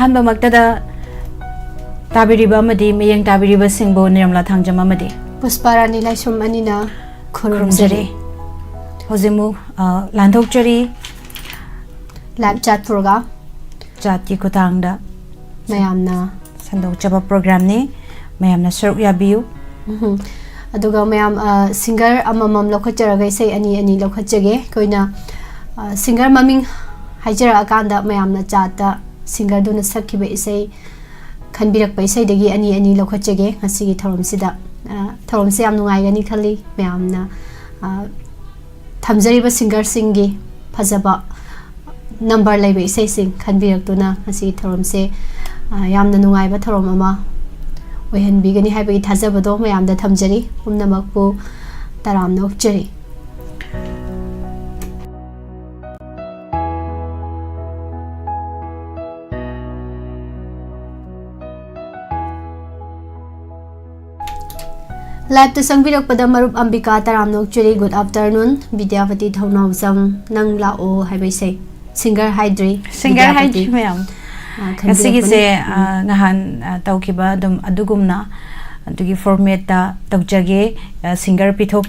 अहम मक्तदा ताबिरिबा अमदि Mayank ताबिरिबा सिंबो Nirmala थांजम अमदि Pushparani लाइसुम अनिना खुरुमजरी होजिमु लांथोकचरी live chat programme जाति खुतांगदा मयामना संदोकचबा programme ने मयामना सरुक याबियु अदुगा मयाम सिंगर अममम लौखचरगा इसे अनि अनि लौखचगे कोइना सिंगर ममिंग हाइजरा अकांदा मयामना चाता सिंगर दुना सखिबे इसे खनबिरक पैसे दगी अनि अनि लौखचगे ngasi थरमसिदा थरमसे याम नुंगाइगनी खली मयामना थमजरिबा सिंगर सिंगी फजबा नंबर लेबे इसे सिंग खनबिरक ngasi थरमसे यामना नुंगाइबा थरम अमा ओहनबिगनी हाइबे थाजबदो मयामदा थमजरी पुमनमकपु तरामना उपचरी लाइव तो संगबिरकपदा मरुप अंबिका तरामना उपचरी गुड आफ्टरनून विद्यापति थौनावजम नंग लाओ हाइबेसे सिंगर हाइद्री मैम ngasigiसे ngahan tawkiba dum adugumna adugi format ta tawjage singer pithok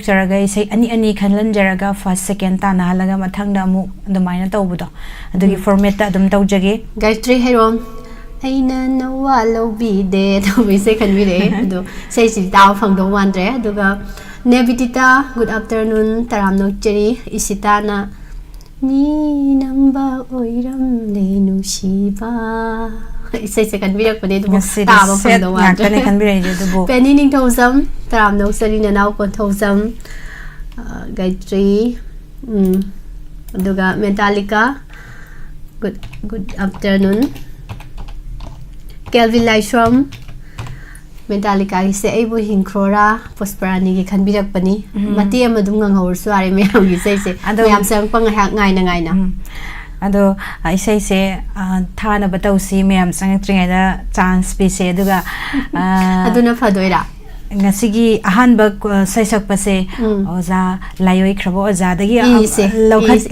charaga isai ani khanlan jaraga first second ta na halaga mathang da mu adumaina tawbudo adugi format ta adum tawjage Gayatri Heron aina nawa lobi de tawi se khanbi re adu sei si taw phangdo wandre aduga Nebitita good afternoon taramno cheri isitana ni namba oiram le nusiba isai se kan birak pade du ta ba phangdo wa tane kan birai du bo penny ning thosam taram no sarina naw kon thosam Gayatri aduga Metallica good afternoon Kelvin Laishram Metallica se aibu hinkrora Pusparani gi khanbirak pani mati amadum nganghor suare meyam gi sei se meyam sang pang ngai na ado isai se thana batausi meyam sang tringai da chance pi se aduga aduna fadoira ngasigi ahanba saisak pase oza layoi khrabo oza dagi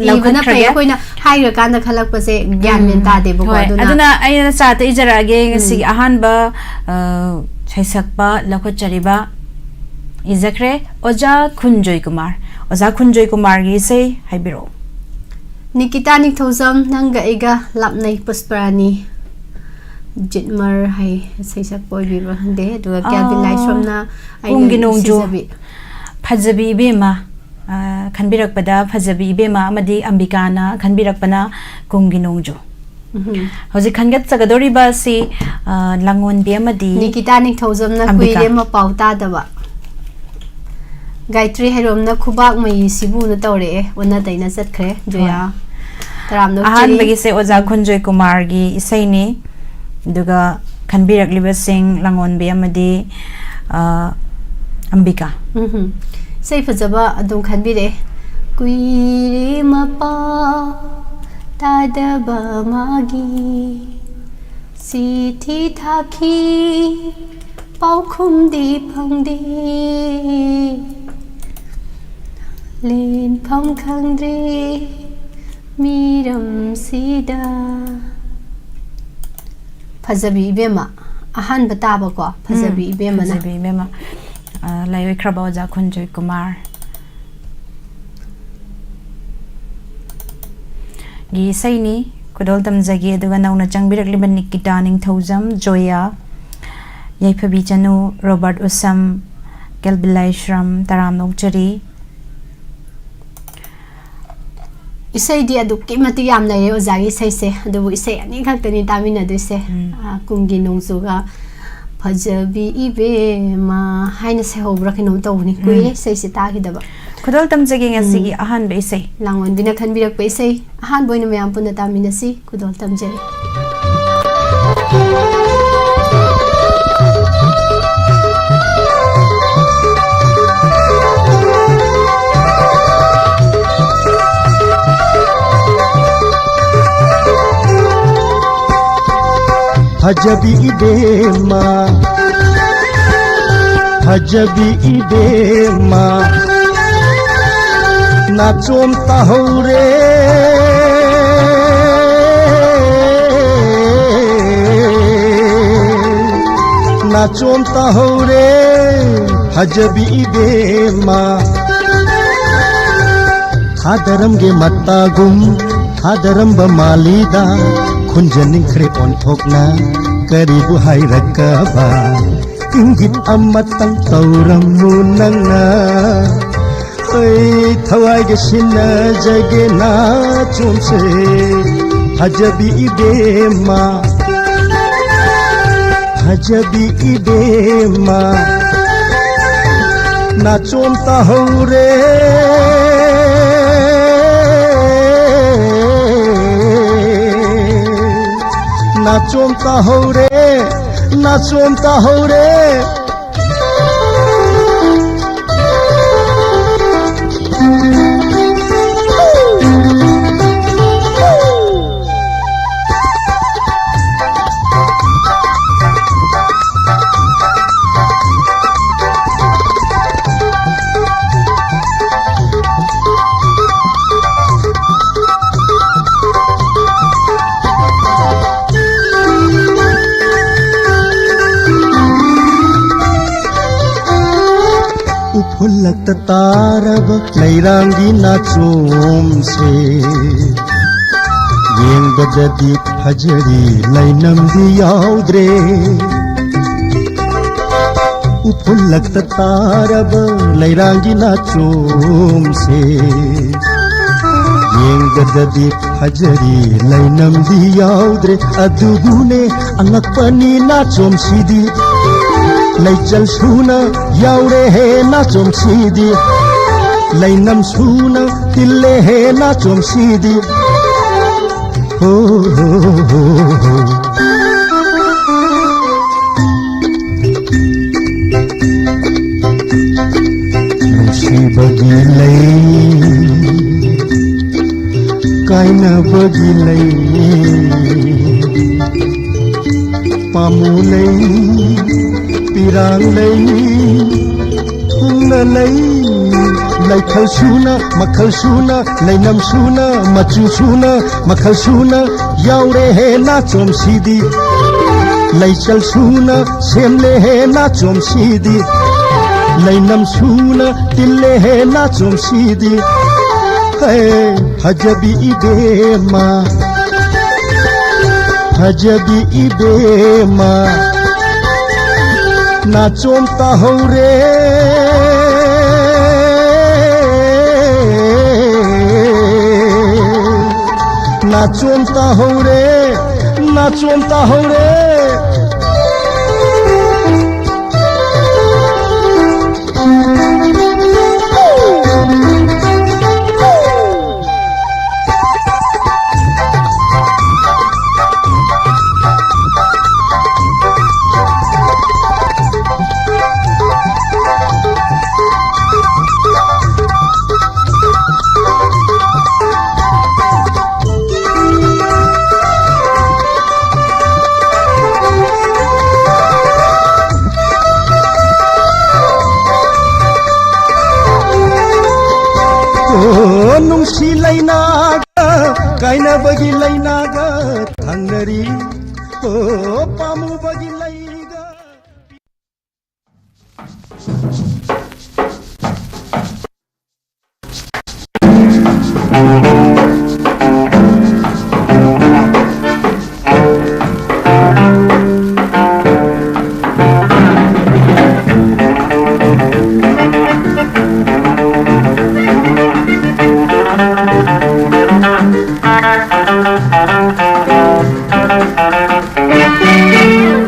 lokhat khage koina haira kan da khalak pase gyan men ta de bo aduna aina cha ta ijara ge ngasigi ahanba saisakpa lokhat chariba izakre oja khunjoi kumar gi sei haibiro Nikita Nikthosam nanga ega lapnai Pusparani Jitmar hai saisak boy biba de duga Kelvin Laishram na Kungi nongju Phajabi bema khanbirakpada Phajabi bema amadi Ambika na khanbirakpana Kungi nongju Hoji khangat chagadori ba si langon bi amadi Nikita Nikthosam na kuire ma pauta daba Gayatri Heron na khubak mai sibu na tawre onna taina chatkre joya taramno ahan bagi se oja khunjoi kumar gi isai ni duga khanbirak liba sing langon be amadi Ambika sei phajaba adum khanbire kuire mapa tadaba magi sithi thaki paukhum di phangdi len pham khangdre miram sida Phajabi bema ahan bataba ko Phajabi bema layoi khraba oja khunjoi kumar gi saini kudol tamjagi aduga nauna changbirak liban Nikita Nikthosam Joya Yaiphabi Chanu Robert Usam Kelvin Laishram taramno chari isai dia dukki mati yam lai ozagi sai se adu isai ani khaktani tamina du se kungi nongsu ga Phajabi ibe ma haina se hobra khinum tawni kuire sai se ta hidaba khudol tamjagi ngasigi ahan be isai langon bina khanbirak pe isai ahan boina mayam punna tamina si khudol tamjari Phajabi idema Nachom tahore नाचोम ताहौरे फजबी इबेमा थादरमगे मत्तागुम थादरमब मालीदा खुंजनिंख्रे ओंथोकना करीबु हायरकबा इंगित अमतंग तौरमु नंगना थवाइगे सिन्ना जगे नाचोमसे फजबी इबेमा फजबी इबेमा नाचोम ताहौरे नाचोम ताहौरे नाचोम ताहौरे उफुल्लक तारब लैरांगी नाचोम से येंगबददी फजरी लैनमदी याउद्रे उफुल्लक तारब लैरांगी नाचोम से येंगबददी फजरी लैनमदी याउद्रे अदुगुने अंगकपनी नाचोम सीदी लैचल सुना याउरे हे नाचोम सीदी लैनम सुना तिल्ले हे नाचोम सीदी हो नुसीबगी लै कायना बगी लै पामु लै पिरांग लै थुंग लै लैखल सुना मखल सुना लैनम सुना मचु सुना मखल सुना याउरे हे नाचोम सीदी लैचल सुना सेमले हे नाचोम सीदी लैनम सुना तिल्ले हे नाचोम सीदी हे फजबी इबेमा फजबी इबेमा नाचोम ताहौरे नाचोम ताहौरे नाचोम ताहौरे नुंसी लैनागा कायना बगी लैनागा थांगनरी पामु बगी लैगा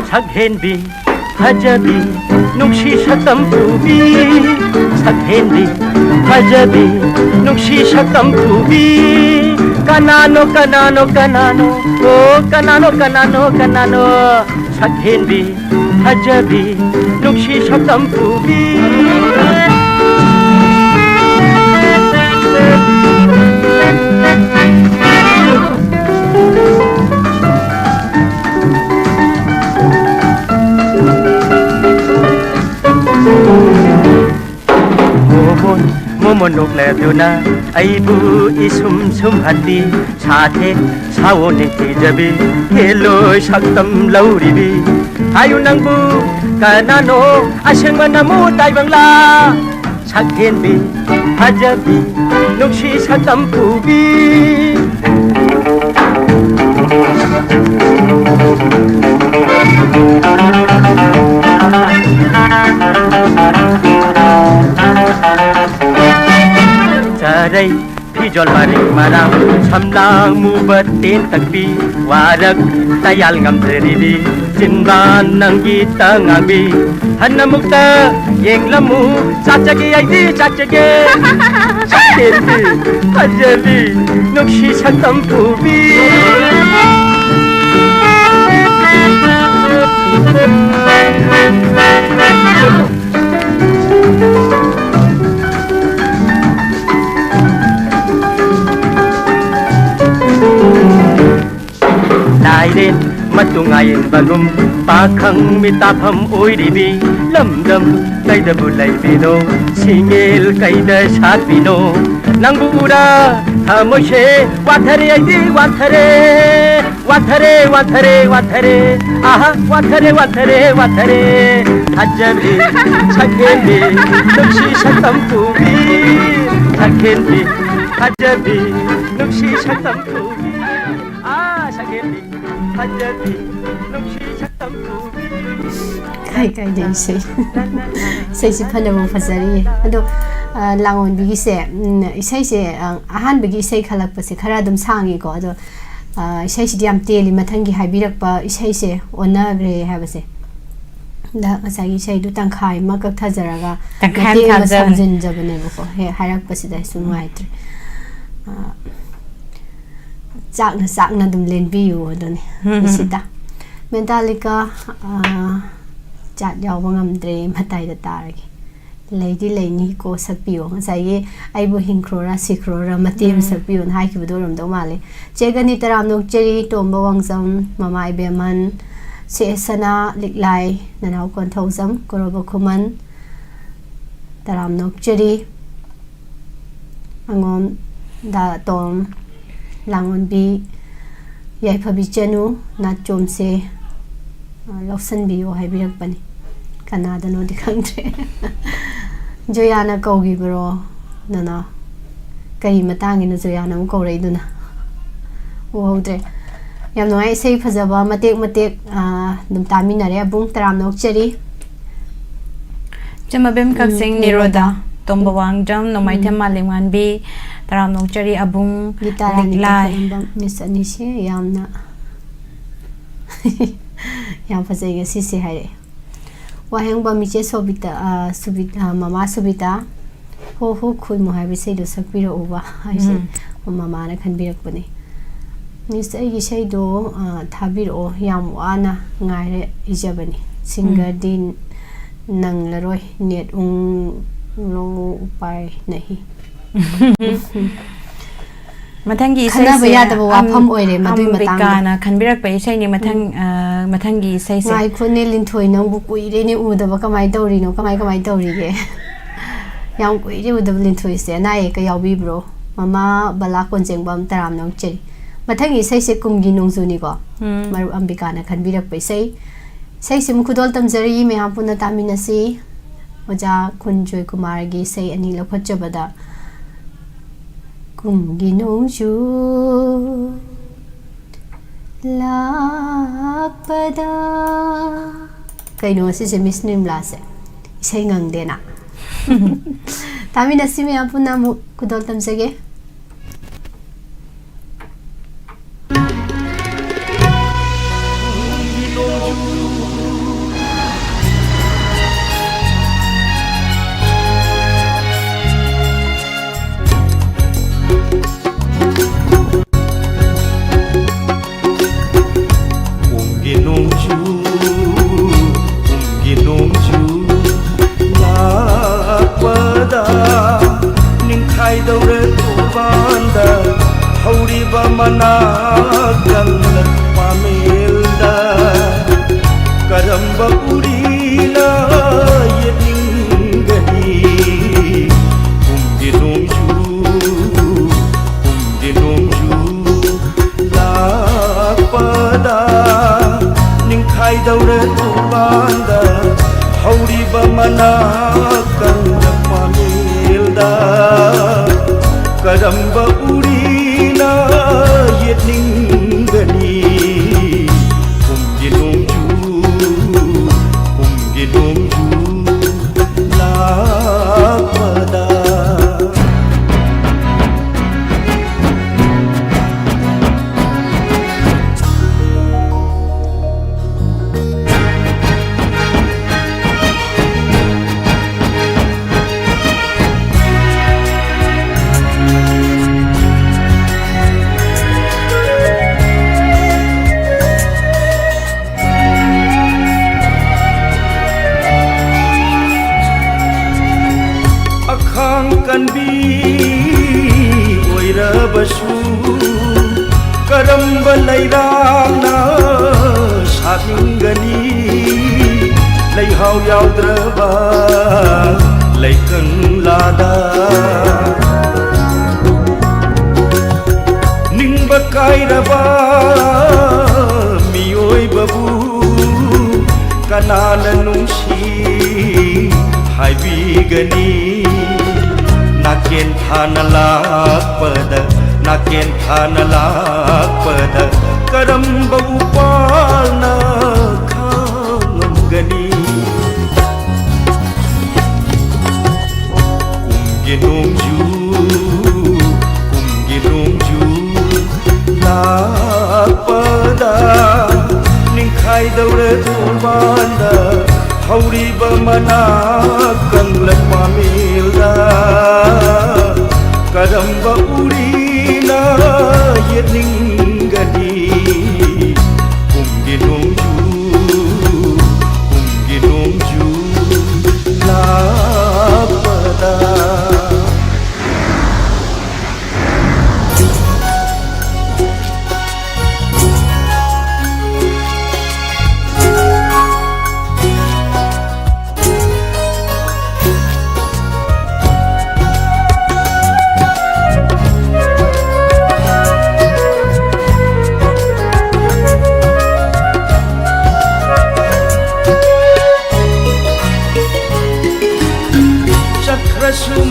Sakhenbi Hajabi Nungshi Shatam Pubi Sakhenbi Hajabi Nungshi Shatam Pubi Kanano Kanano Kanano Oh Kanano Kanano Kanano Sakhenbi Hajabi Nungshi Shatam Pubi Momonok le duna aibu isum sum handi sathe sawone tijabi hello shaktam lauribi ayu nangbu kanano aseng manamu tay bangla sakhenbi hajabi nukshi satam pubi Jarai pijol maring marang samlang mubat tin takbi warak tayal ngam teridi jinban nang gita ngabi hanamukta yeng lamu chachage aidi chachage chachedi hajabi nukshi satam pubi Nairen matungayin balum pakhang mitapam oiribi lamdam kaida bulai bino singel kaida sapino nangbura hamoshe wathare aidi wathare wathare wathare wathare aha wathare wathare wathare hajabi sakhendi nukshi satam pubi sakhendi hajabi nukshi satam pubi sakhendi hajabi nukshi satam pubi kai dei sei si phana bo phajari ado langon bi se sei se ahan bi sei khalak pa se khara dum sangi ko ado sei si diam teli mathangi haibirak pa sei se onna gre ha ba se da asagi sei du tangkhai ma kak thajaraga tangkhai thajara jin jabane ko he harak pa si da sunwai tre sakna dum len bi yu adoni sita mentalika chat yaw bangam dre matai da taragi leidi leini ko sakpiyo ngai ai bu hinkrora sikrora matim sakpiyo hai ki budoram do male chegani taram nok cheri tombo wangsam mama ibeman se sana liklai nanau kon thosam korobo khuman taram nok cheri angom da tom langon bi yai phabi chenu na chomse loksan bi o hai birak pani kanada no dikhangtre joyana kogi bro nana kari matangi na joyana ko rei duna o hode yam no ai sei phajaba matek dum taminare abung taram nok cheri chamabem kaksing niroda tomba wangjam nomai thema lengwan bi taram nok chari abung liklai miss anishe yamna yam phajai ga sisi haire waheng ba miche sobita subita mama subita ho khoi mo hai sei do sakpiro uba ai se mama na khanbirak bani miss ai gi sei do thabiro yam wana ngaire ijabani singer din nang laroi net long upai nahi mathangi khana ba ya da wa pham oire madui matang kana khanbirak pa isai ni mathangi isai se ngai khone lin thoi nang bu kuire ni u da ba kamai tawri no kamai tawri ge yang kuire u da lin thoi se na e ka yawi bro mama bala kon jeng bam taram nang cheri mathangi isai se kumgi nongju ni ko maru ambika na khanbirak pa isai sei sim khudol tamjari me ha puna taminasi oja kunjoy kumar gi sei ani lokhachabada kumgi nongju lakpada kaino se misnim la se sei ngang dena taminasi me ha puna khudol tamjage karamba urina yetninggani kumgi nongju lakpada kanbi oirabasu karamba lairangna sabingani laihau yaudraba laikan lada ningba kairaba mioi babu kanana nungsi haibigani naken thana lakpada karamba upalna khangamgani kumgi nongju lakpada ningkhai daura thobanda hauriba mana kangla pamilda karamba urina yetninggani kumgi nongju lakpada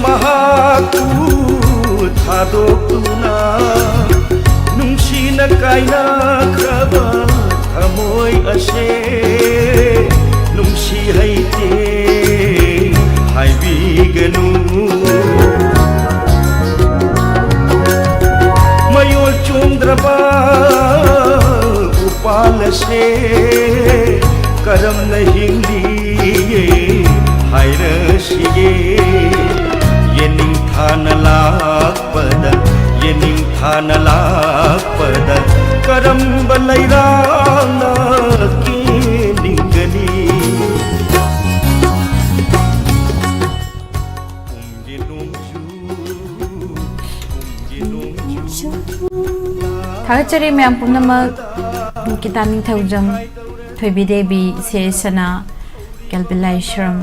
Mahaku thadokuna nungsina kaina kraba thamoi ase nungsi haite haibiganu mayol chundraba upalase karam nahingli hairasige yening thana lakpada karamba lairangna kiningani kumgi nongju Thagachari mayam pumnamak kita ningthaujam thoibi devi sesana kalbilai shram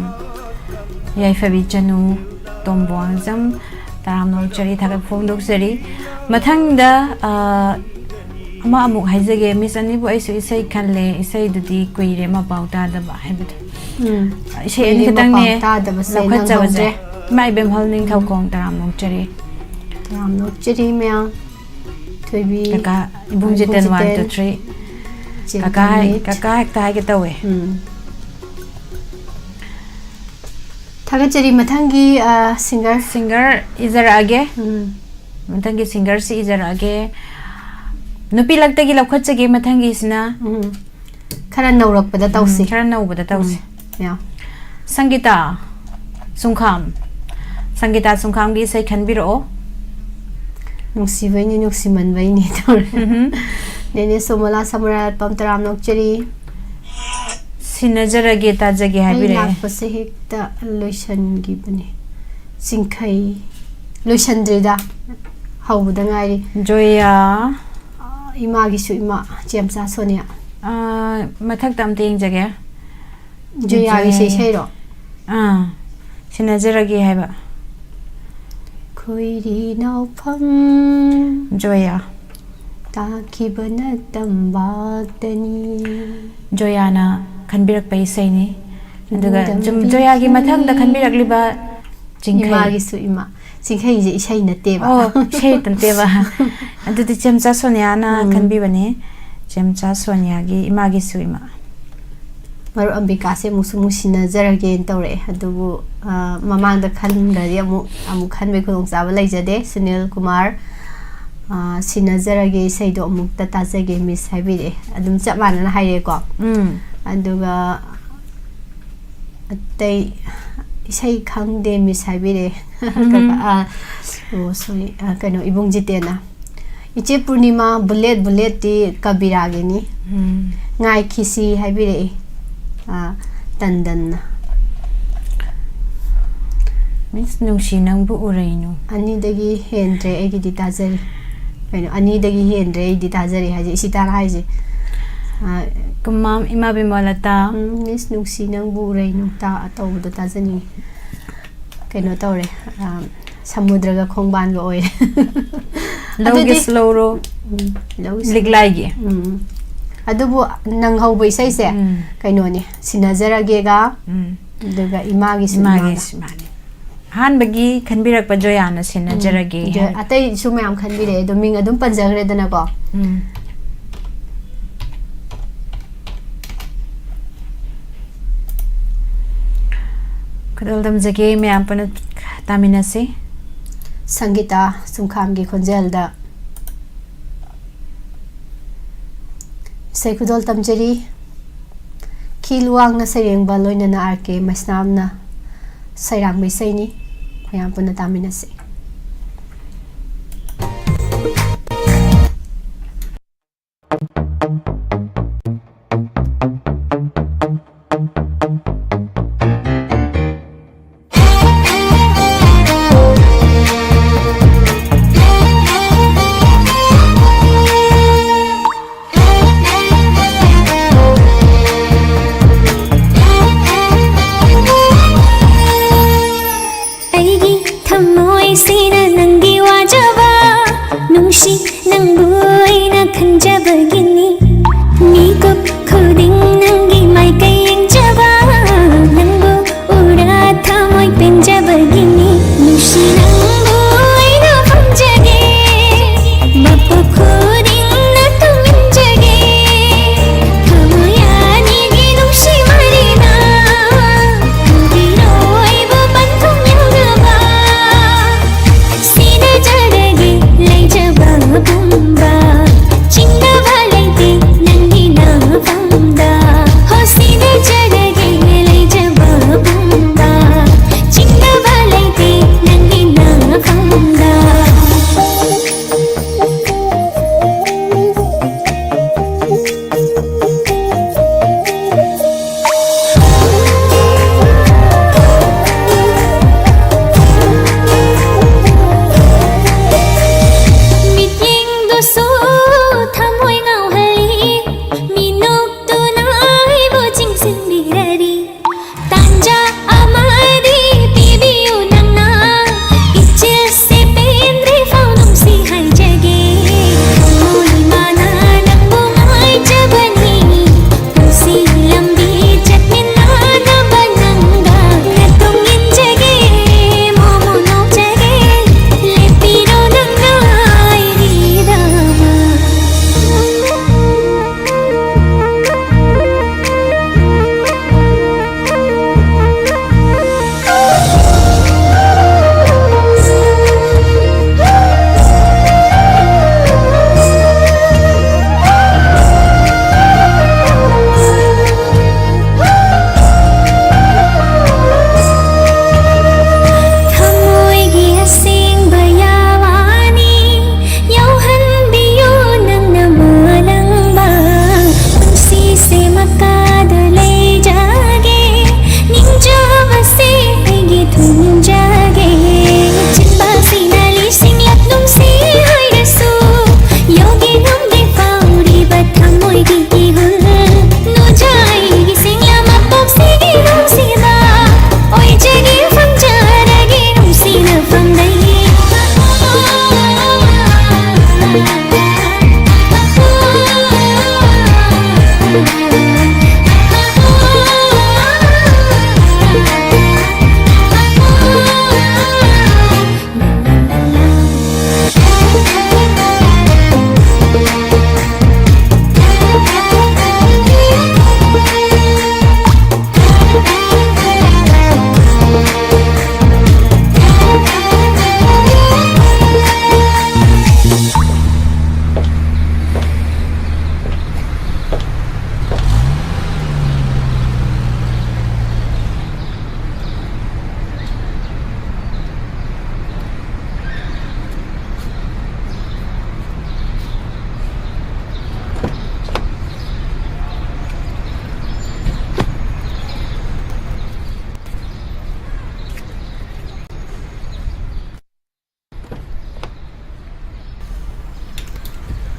yaifabi chanu tombuangzam taramno chari thagat phongdok sari mathangda ama amuk haizage misani bo aisu isai khalle isai dudi koire ma pauta da ba haibut isai ani katang ne lakhat jawaje mai bem hol ning thau kong taramno chari mya thoibi kaka ibung jiten 1 2 3 kaka ta ge tawe Thagachari mathangi singer izarage mathangi singer si izarage nupi lagtagi lakhachage mathangi sina khara naurakpada tausi khara naubada tausi ya Sangita Sungkham gi sai khanbiro nuksibai ni nuksimanbai ni tor nene somala samara pam taram nokchari sinajarage tajage habire lakpase hekta lotion gi bane singkhai lotion drida hawda ngari Joya ima gi su ima chemsa sonia mathak tam ting jage joya gi sei ro sinajarage haiba khoiri nau pham Joya ta ki bana tamba tani Joyana khanbirak pai sai ni aduga jum Joya gi mathak da khanbirak liba ima gi su ima ꯆꯤꯡꯈꯩꯁꯦ ꯏꯁꯩ ꯅꯠꯇꯦꯕ ꯑꯣ ꯏꯁꯩ ꯅꯠꯇꯦꯕ ꯑꯗꯨꯗꯤ ꯆꯦꯝꯆꯥ ꯁꯣꯅꯤꯌꯥꯅ ꯈꯟꯕꯤꯕꯅꯤ ꯆꯦꯝꯆꯥ ꯁꯣꯅꯤꯌꯥꯒꯤ ꯏꯃꯥꯒꯤꯁꯨ ꯏꯃꯥ ꯃꯔꯨꯞ ꯑꯝꯕꯤꯀꯥꯁꯦ ꯑꯃꯨꯛ ꯁꯤꯟꯅꯖꯔꯒꯦꯅ ꯇꯧꯔꯛꯑꯦ ꯑꯗꯨꯕꯨ ꯃꯃꯥꯡꯗ ꯈꯟꯈ꯭ꯔꯗꯤ ꯑꯃꯨꯛ ꯈꯟꯕꯒꯤ ꯈꯨꯗꯣꯡꯆꯥꯕ ꯂꯩꯖꯗꯦ ꯁꯨꯅꯤꯜ ꯀꯨꯃꯥꯔ ꯁꯤꯟꯅꯖꯔꯒꯦ ꯏꯁꯩꯗꯣ ꯑꯃꯨꯛꯇ ꯇꯥꯖꯒꯦ ꯃꯤꯁ ꯍꯥꯏꯕꯤꯔꯛꯑꯦ ꯑꯗꯨꯝ ꯆꯞ ꯃꯥꯟꯅꯅ ꯍꯥꯏꯔꯦꯀꯣ ꯑꯗꯨꯒ ꯑꯇꯩ ꯏꯁꯩ ꯈꯪꯗꯦ ꯃꯤꯁ ꯍꯥꯏꯕꯤꯔꯛꯑꯦ ꯁꯣꯔꯤ ꯀꯩꯅꯣ ꯏꯕꯨꯡ ꯖꯤꯇꯦꯟꯅ ꯏꯆꯦ ꯄꯨꯔꯅꯤꯃꯥ ꯕꯨꯂꯦꯠꯇꯤ ꯀꯕꯤꯔꯥꯒꯤꯅꯤ ꯉꯥꯏꯈꯤꯁꯤ ꯍꯥꯏꯕꯤꯔꯛꯏ ꯇꯟꯗꯟꯅ ꯃꯤꯁ ꯅꯨꯡꯁꯤ ꯅꯪꯕꯨ ꯎꯔꯩꯅꯨ ꯑꯅꯤꯗꯒꯤ ꯍꯦꯟꯗ꯭ꯔꯦ ꯑꯩꯒꯤꯗꯤ ꯇꯥꯖꯔꯤ ꯀꯩꯅꯣ ꯑꯅꯤꯗꯒꯤ ꯍꯦꯟꯗ꯭ꯔꯦ ꯑꯩꯗꯤ ꯇꯥꯖꯔꯤ ꯍꯥꯏꯁꯦ ꯏꯁꯤꯇꯥꯅ ꯍꯥꯏꯁꯦ ꯀꯨꯃꯥꯝ ꯏꯃꯥ ꯕꯤꯃꯣꯂꯇꯥ ꯃꯤꯁ ꯅꯨꯡꯁꯤ ꯅꯪꯕꯨ ꯎꯔꯩꯅꯨ ꯇꯧꯕꯗꯣ ꯇꯥꯖꯅꯤꯡꯉꯤ ꯀꯩꯅꯣ ꯇꯧꯔꯦ ꯁꯃꯨꯗ꯭ꯔꯒ ꯈꯣꯡꯕꯥꯟꯒ ꯑꯣꯏꯔꯦ ꯂꯧꯒꯤꯁ ꯂꯧꯔꯣ ꯂꯤꯛꯂꯥꯏꯒꯤ ꯑꯗꯨꯕꯨ ꯅꯪꯍꯧꯕ ꯏꯁꯩꯁꯦ ꯀꯩꯅꯣꯅꯦ ꯁꯤꯟꯅꯖꯔꯒꯦꯒ ꯑꯗꯨꯒ ꯏꯃꯥꯒꯤꯁꯨ ꯃꯥꯅꯤ ꯑꯍꯥꯟꯕꯒꯤ ꯈꯟꯕꯤꯔꯛꯄ ꯖꯣꯌꯥꯅ ꯁꯤꯟꯅꯖꯔꯒꯦ ꯑꯇꯩꯁꯨ ꯃꯌꯥꯝ ꯈꯟꯕꯤꯔꯛꯑꯦ ꯑꯗꯣ ꯃꯤꯡ ꯑꯗꯨꯝ ꯄꯟꯖꯈ꯭ꯔꯦꯗꯅꯀꯣ ꯈꯨꯗꯣꯜ ꯇꯝꯖꯒꯦ ꯃꯌꯥꯝ ꯄꯨꯟꯅ ꯇꯥꯃꯤꯟꯅꯁꯤ ꯁꯪꯒꯤꯇꯥ ꯆꯨꯝꯈꯥꯝꯒꯤ ꯈꯣꯟꯖꯦꯜꯗ ꯏꯁꯩ ꯈꯨꯗꯣꯜ ꯇꯝꯖꯔꯤ ꯈꯤꯜ ꯋꯥꯡꯅ ꯁꯩꯔꯦꯡꯕ ꯂꯣꯏꯅꯅ ꯑꯥꯔ.ꯀꯦ ꯃꯩꯁꯅꯥꯝꯅ ꯁꯩꯔꯥꯡꯕ ꯏꯁꯩꯅꯤ ꯃꯌꯥꯝ ꯄꯨꯟꯅ ꯇꯥꯃꯤꯟꯅꯁꯤ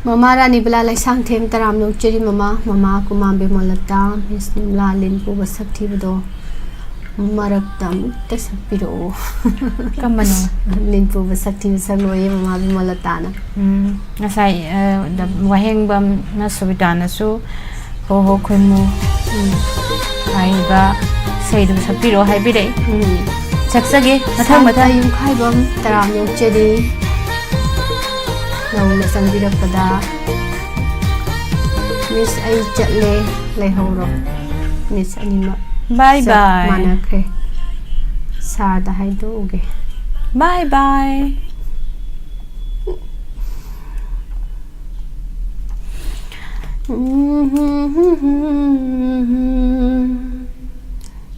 Mama Rani Bala Laisang Them Taram Nok Cheri Mama Kumambe Molata Miss Nimla Lin Puba Sakti Bado Maraktam Tasapiro Kamano. Lin Puba Sakti Saloye Mama Molatana. Nasai the Waheng Bam Nasubitana so Ho Kumu Haiba say to Sapiro Hybide. Saksage, Matamata Yum Kaibam Taram Nok Cheri. Nong sang birak pada Miss ay chatle lehoro Miss anima Bye bye. Mana kre Sada hai do uge Bye bye.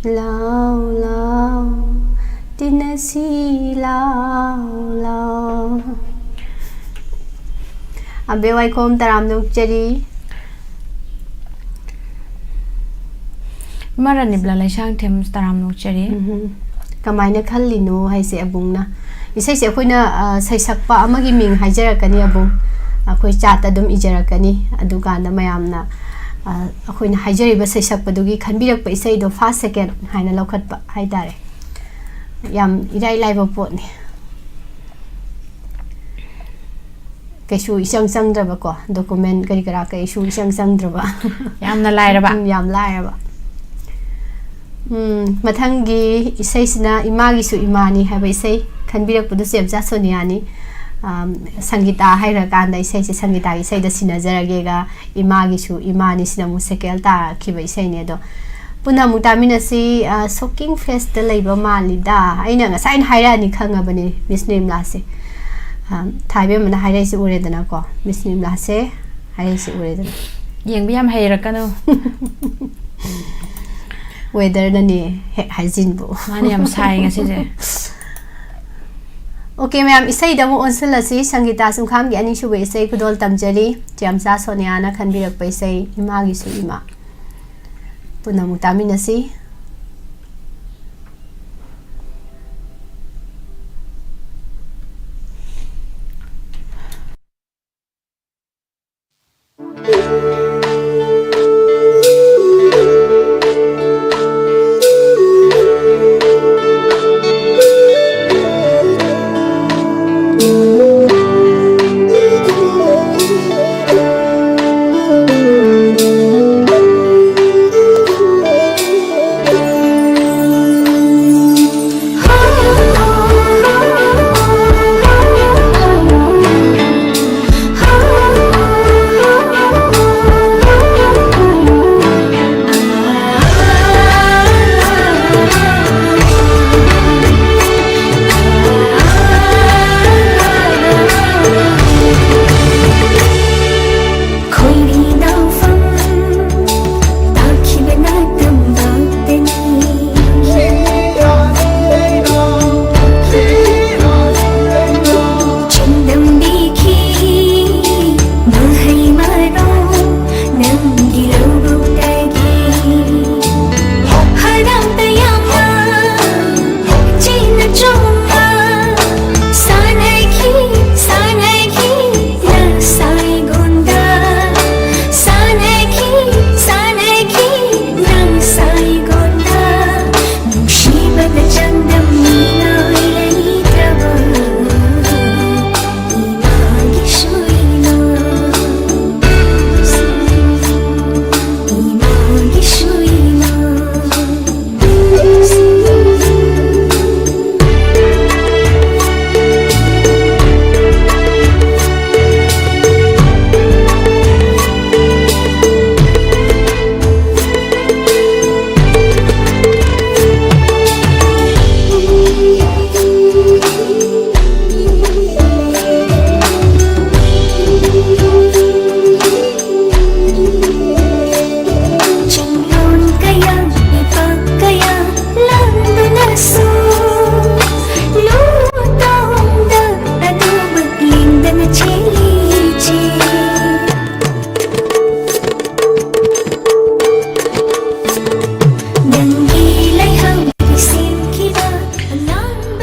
Lao lao tinasi lao lao Abe wai kom taram nok cheri Marani Blalai Sang Them Taram Nok Cheri. Kamaina khallino haise abungna isai se khoina sai sakpa amagi ming haijarakani abung akhoi chat adum ijarakani aduganda mayamna akhoina haijariba sai sakpadugi khanbirak pa isai do 5 second haina lokhatpa haidare yam irai laiba potni Keshu isang draba ko document kari kara ka issue isang draba Yam na lairaba. yam lairaba mathangi isai sina imagi su imani haba isai khanbirak pudu semja soniani sangita haira kanda isai se sangita isai da sinajarage ga imagi su imani sina musekel ta khiba isai ne do puna mutamina si soaking face da leiba malida aina nga sain haira ni khangabani Miss Nimla se Thaibe mana haira si uredana ko Miss Nimla se haira si uredana Yeng Biam Hayrakano. weather na ni hajin bu Mani am saying as it. Okay ma'am isai da mo onsala si sangita sumkham gi ani shuwe isai kudol tamjari jamsa soniana khanbirak pa isai imagi su ima puna mutamina si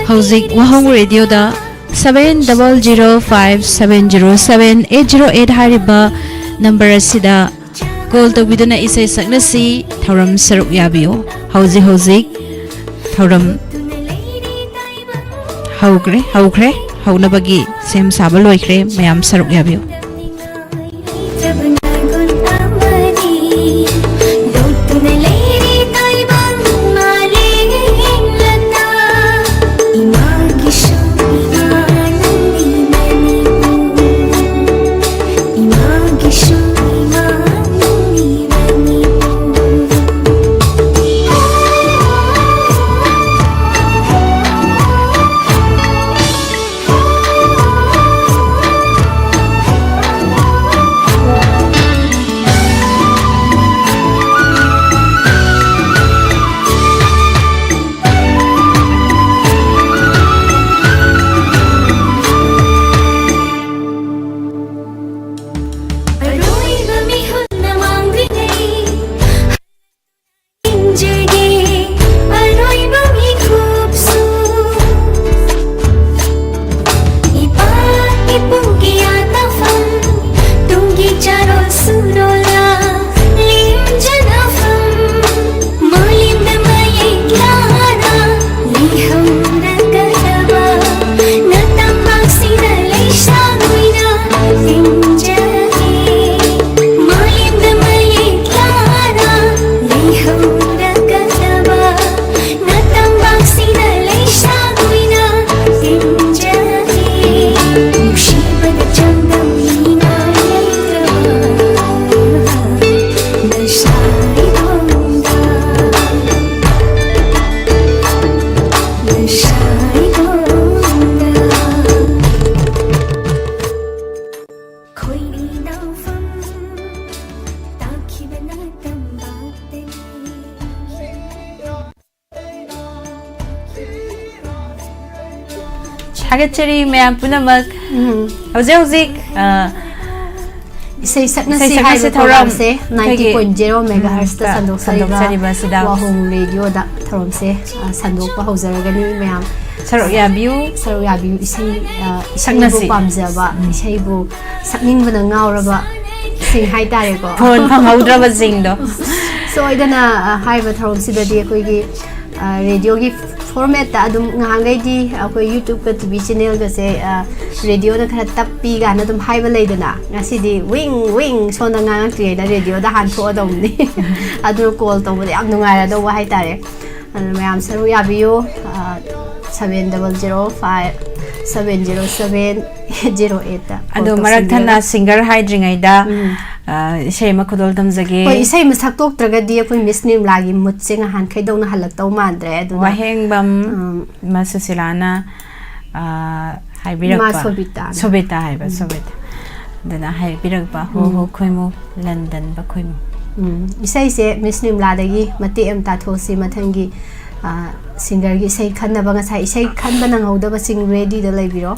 Hauzik Wahong Radio da 7005707808 hariba number asida call to biduna isai saknasi thoram saruk yabiyo hauji thoram haukre haunabagi sem saba loikre mayam saruk yabiyo Chagachari mayam punamak hauzik Isay saknasi haiba thoram se 90.0 megahertz ta sandok sariba wahong radio da thoram se sandok pa haujaragani mayam saruk yabiyo isay saknasi pamjaba isay bu sakning bana ngauraba sing hai tare ko phone phangaudraba jingdo so idana haiba thoram sidadi koi gi radio gi format ta adum ngangai di akoi YouTube ka TV channel ga se radio da khara tappi ga na dum haiba leidana ngasi di wing so na ngang tri da radio da han tho adom ni adu call to bodi am nungai ra do wa hai tare mayam saru ya biyo 7005707808 adu marak thana singer haidringai da isai ma khudol damjage oi isai ma sak tok traga di akoi miss nim lagi mutse nga han khai dong na halak taw mandre adu waheng bam masusilana haibirak ma sobita haiba sobita dana haibirak ba ho khoimu London ba khoimu isai se miss nim la dagi mati am ta thosi mathangi singer gi isai khanna ba nga sai isai khan ba nang hoda ba sing ready da leibiro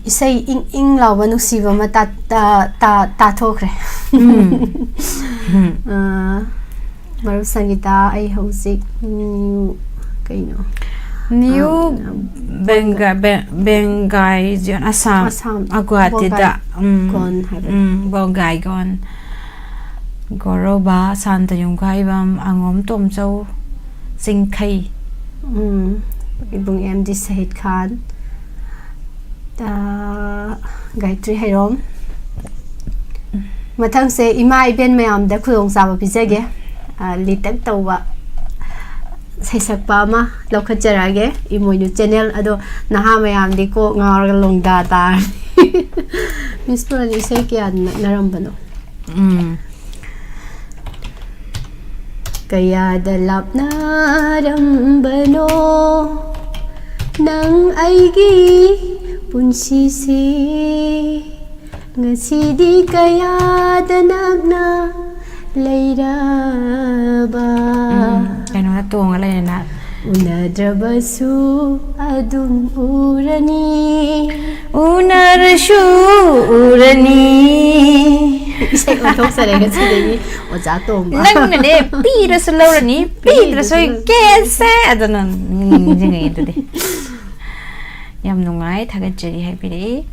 isay ing lawa nusiba ma ta thokre maru sangita ai hausi kaino New Bengai Jon Assam Aguati da gon Bongai gon Goroba Santa Yungkai bam Angom Tom Châu Singkai ibung MD Sahid Khan Gayatri Hairom mathang se ima iben mayam da khudong saba pizage litak tawwa saisakpa ma lokhajarage imoinu channel ado naha mayam di ko ngar longda ta Miss Purani se kya narambano kaya dalap narambano nang aigi punsi si ngasidi kaya danagna leiraba Kano na tuong alay na unadrabasu adum Unarashu urani isay utok sa rega sige oja tomba Nang na de pira sa laurani pira sa kese adanon ngay ito de Yam nungay tagat jari hai piri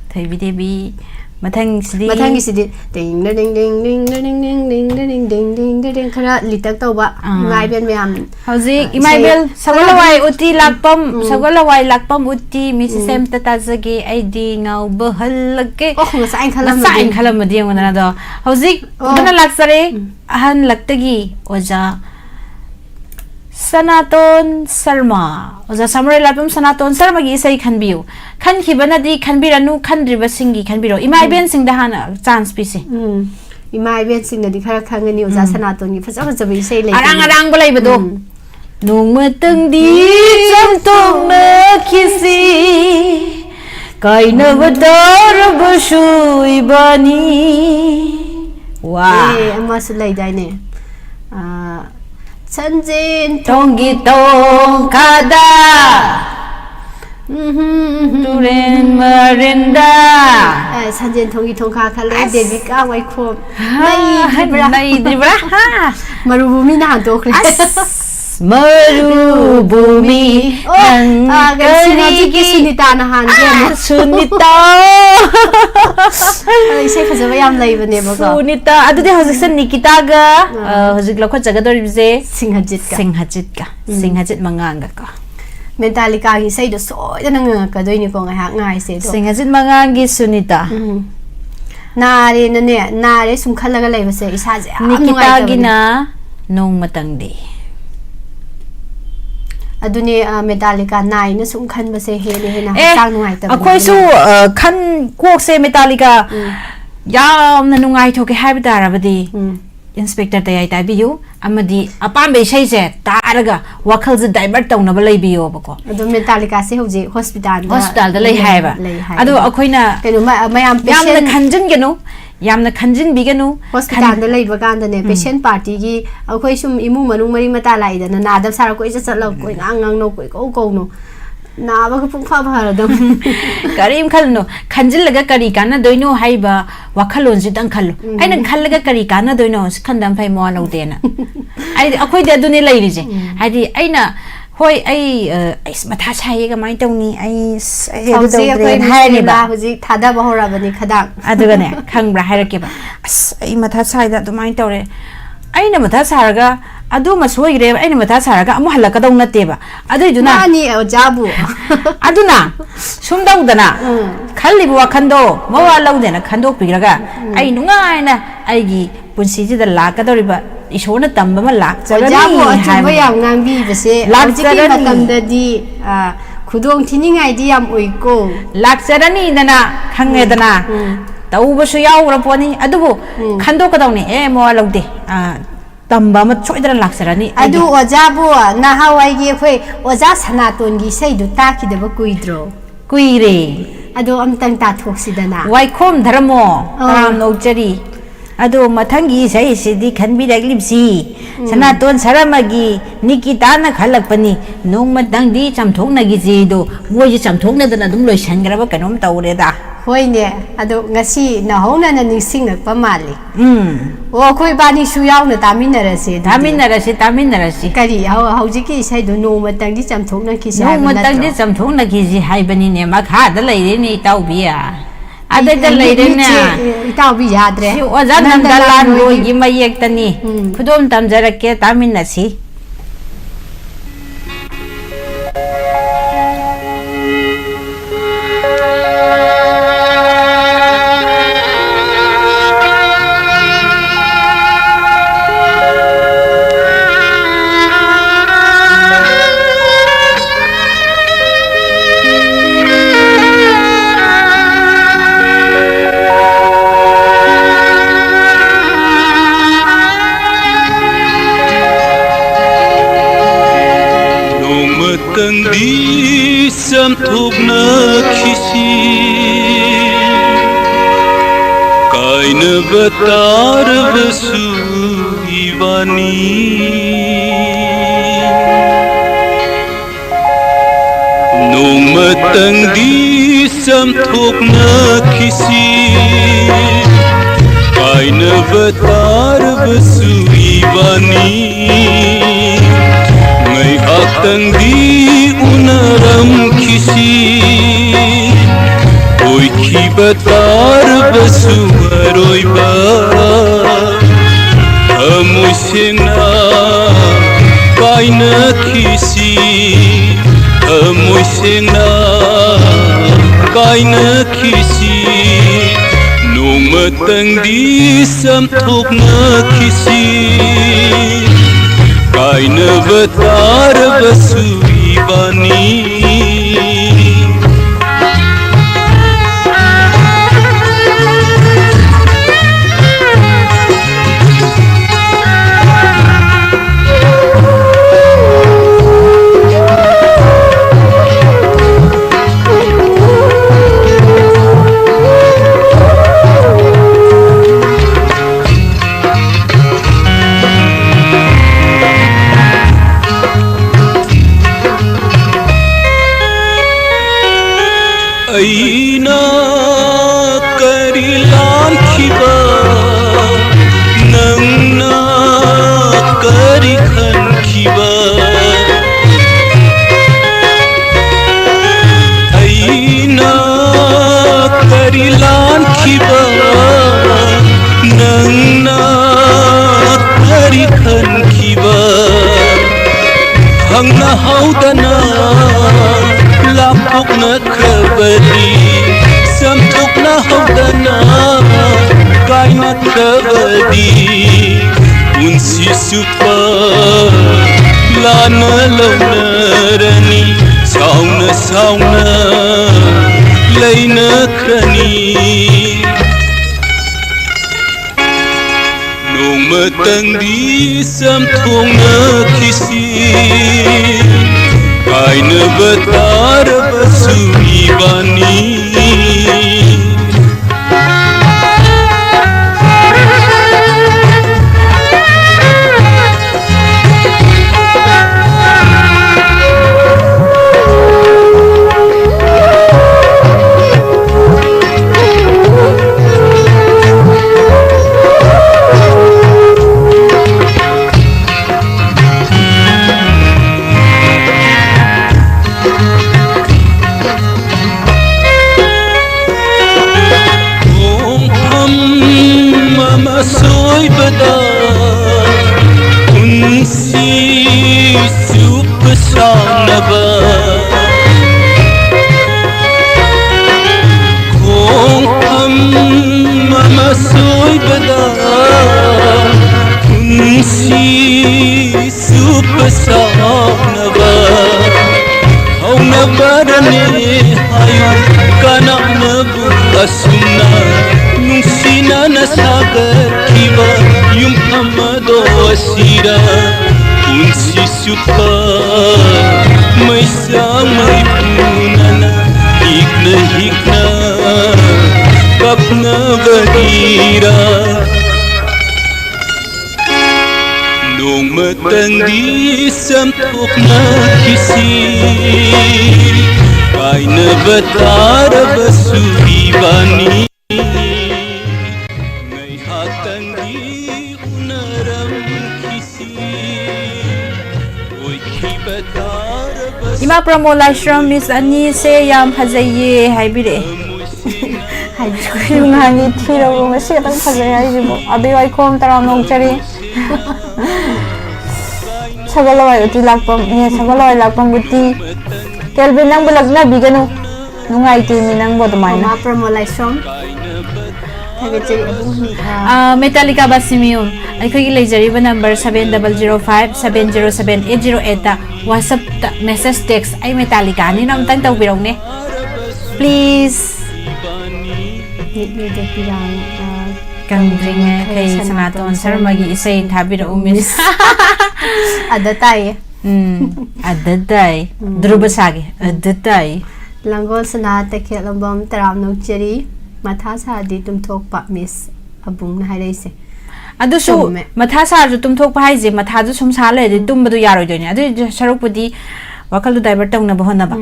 Thay videbi Mathang sidi ding ding ding ding ding ding ding ding ding ding ding ding khara litak tawba ngai ben myam Hauzik Imaibel Sagolawai uti lakpam uti Mrs. M tatazage ID ngau bahalage oh ngasain khalam madi ngana do Hauzik dana laksare ahan laktagi oja Sanaton Sarma oja samurai lapam Sanaton Sarma gi isai khanbiu khankhibana di khanbiranu khandriba singi khanbiro Imaibel singda hana chance pisi imai ben singna di khara khangani oja Sanaton gi faja faja bi sei lei arang balai bado nong matang di samtong na kisi kai na badar basu ibani wah amma sulai dai ne Sanjin tongi tong kada turen marinda Sanjin tongi tongka khale devi ka wai khom nai dibra marubumi na handokre marubumi Gansi Sunita na hanje Sunita isay fazaba yam laibane bago Sunita adudi hojik san Nikita ga hojik lokho jagadori bise Singhajit ka Singhajit manganga ka Metallica gi say do so na nga doini ko ngai se do Singhajit mangangi Sunita nare sum khalaga laibase isa je Nikita gi na nong matangdi aduni Metallica nai na sum khan base hele hena sang nungai ta akhoi su khan kok se Metallica yam na nungai thoke haibda rabadi inspector tayai tabiyu amadi apambe sei se taraga wakhal je divert tawna balai biyo bako adu Metallica se hoji hospital da lei haiba adu akhoina kenu mayam patient yamna khanjin genu yamna khanjin bigenu hospital da lei baganda ne patient party gi akhoi sum imu manung mari mata lai da na nadam sara ko isa chatlo ko ngang no ko no na ba ko pungfa bhara dam karim khalno khanjil laga kari kana doino haiba wakhalon ji dang khallo aina khallaga kari kana doino khandam phai mo lo dena ai akhoi da duni leiri je hadi aina hoi ai matha sai ga mai tawni ai hauji akhoi hai ba hauji thada bahora bani khadang aduga ne khangbra hairake ba as ai matha sai da dumai tawre aina matha saraga adu masoigre aina matha saraga amu halaka daw nateba adui ani jabu aduna sumdawdana khallibu wakhando mawa lawdena khandok piraga ai nungaina aigi punsi ji da lakadoriba isona tamba ma lakjarani jabu achuba yam ngambi bese lakjiki matamda di khudong thiningai di yam oiko lakjarani dana khangedana tawbasu yawra poni adubu khandokadawni mawa lawde tamba ma choidra laksarani adu ojabu na hawai gi khoi oja Sanaton gi sei du takidaba kuidro kuire adu amtang ta thoksidana waikhom dharmo taram nojari अदो मथंगी सही सिदी खनबिरग्लिबसी सनातोन सरमगी निकिताना खलकपनी नोंगमतंगदी चमथोंनगी जेदो मोइजे चमथोंनदना दुम लोइसनग्रबा कनोम तौरेदा होइने अदो ngasi nahongna ningsingnak pa mali o khoi bani su yauna taminarasi kari haujiki sai do no matangdi chamthokna ki sai no matangdi chamthokna ki ji haibani ne makha da leire ni taubiya ada da leire ne taubi yadre si ojan nam dalan go gi mayek tani khudom tamjarake taminasi Tangdi samthokna khisi kaina batar basu ibani noma tangdi samthokna khisi kaina batar basu ibani tangdi unaram kisi oi ki batar basu aroi ba amusena kaina kisi amusena kaina kisi noma tangdi samthokna kisi kaina batar basu ibani aina karilan khiba nangna kari khan khiba aina karilan khiba nangna kari khan khiba hangna haudana lapokna khabari samthokna haudana kaina khabari unsi supa lana launarani sauna laina krani noma tangdi samthokna khisi kaina batar basu ibani soy bada unsi sup saunaba kong ham mama soy bada unsi sup saunaba haunaba rane hayu kana nabu asuna nungsina nasagar kiba yum amado asira unsi supa maisa mai punana hikna kapna badira Matanggi sampok na kisi Kaina batara basubibani Ngay hatanggi unaram kisi Oy ki batara Ima promo lashram Miss Ani se yam hazaye haibire. yung hangit hero mo siya tang pagaya ibo abi wai kom taram nong chari sagalawai uti lakpam sagalawai lakpam guti kelvin nang bulag na bigano nungai ti minang bodmay na Ma promotion. Tagay abong Metallica Basimium. Aikoy ilajari ba number 7005-707-808 ta WhatsApp ta message text ay Metallica ni namtang tawbirong ni. Please. ni de pirang Kang dring kay Sanaton sir magi isay habiro umis. adatay. Adaday. Drubasagi. Adaday. Langgol sana take lambam taram no cheri matha sa di tum thok pa miss abung na hai se. Adusu Chumme. matha sarju tumthok pa haije matha ju sum sale de tumbadu yaroi doine adu sarupudi wakal du divert tawna bahona ba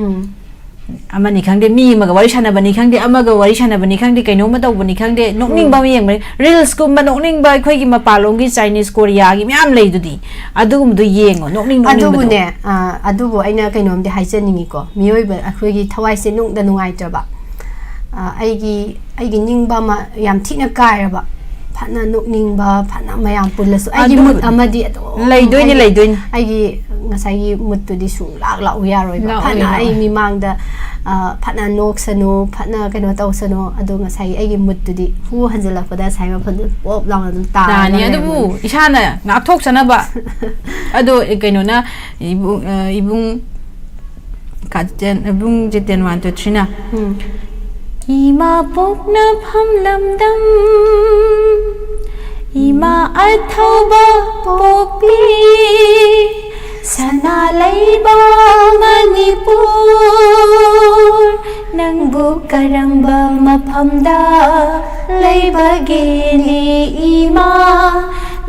amani khangde mi maga wari sana bani khangde amaga wari sana bani khangde kaino ma taw bani khangde nokning ba yeng ba reels kum ba nokning ba khoi gi mapalong gi Chinese Korea gi myam lei dudi adugum du yengo nokning nokning Adubu ba ne adubu aina kainom de hai chaningi ko mioi ba akhoi gi thawai se nung da nungai traba aigi ningba ma yam thina kai ba phana nokning ba phana mayam pulasu aigi mut amadi lei doin aigi ngasai gi mut tu di su lak la uya roi ba La phana uya. ai mi mang da phana nok sanu phana kaino taw sanu adu ngasai aigi mut tu di hu hanjala ko da sai ma phun pop lang dum ta Dani adubu isana ngakthok sana ba ado kaino na ibung kajen ibung jeten 1 2 3 na Ima pokna phamlamdam Ima athauba pokpi Sana layba Manipur Nangbu karamba maphamda Layba gini ima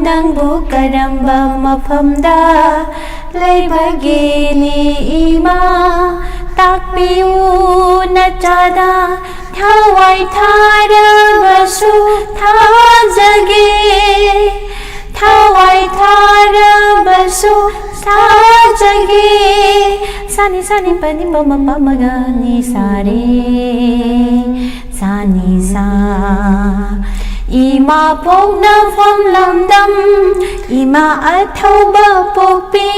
Nangbu karamba maphamda Layba gini ima Takpiu na chada Thawai tharabasu thajage Thawai tharabasu thajage Sani sani pani mama pamaga ni sare Sani sa Ima pokna phamlamdam Ima athauba pokpi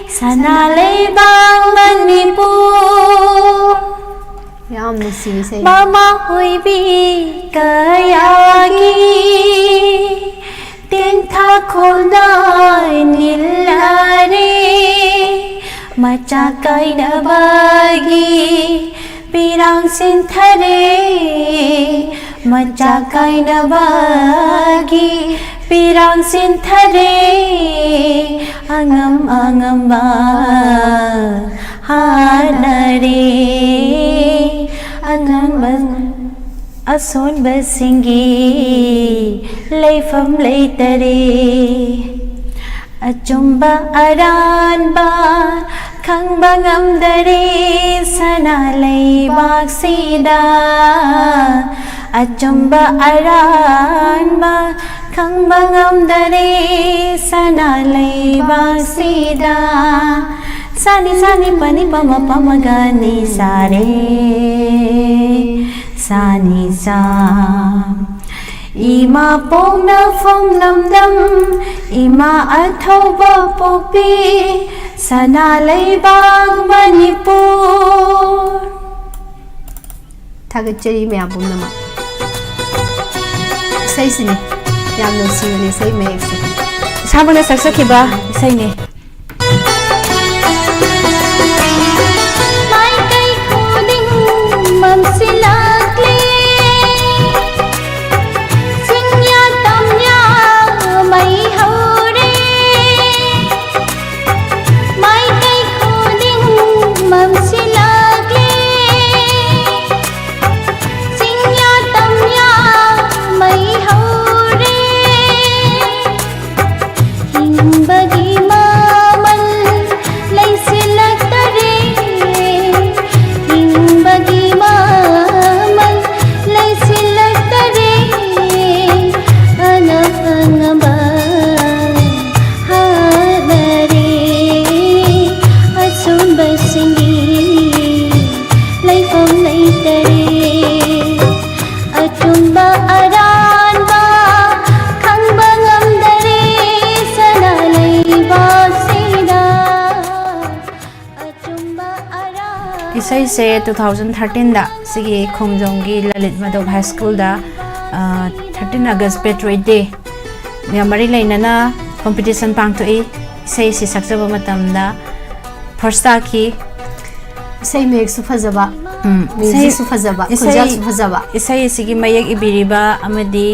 Sana leibang Manipur yam ni si se Mama huibi kayagi Tintha kholnai nilare Macakai na bagi Pirang sinthare Macakai na bagi Pirang sinthare Angam angam ba Hanare Angam ason basingi Leifam leitare Achumba aran ba Khang bangam dare Sana leibak sida Achumba aran ba Khang bangam dare Sana leibak sida Sani sani pani pama pamagani sare Sani sa Ima pokna phamlamdam Ima athauba pokpi Sana leibang Manipur taga cheri me abum nama sai sini yam no si ne sai me ek Sabang na saksakiba isay ni Mai kai khoding mam silakle Sinya tamya mai haure Mai kai khoding mam silakle Sinya tamya mai haure Bagi isai se 2013 da sigi khongjong gi Lalit Madhav High School da 13 August Patriot Day yamari lainana competition pangtoi isai si saksaba matam da first ta ki isai mek su fazaba music su fazaba khonjal su fazaba isai sigi mayak ibiriba amadi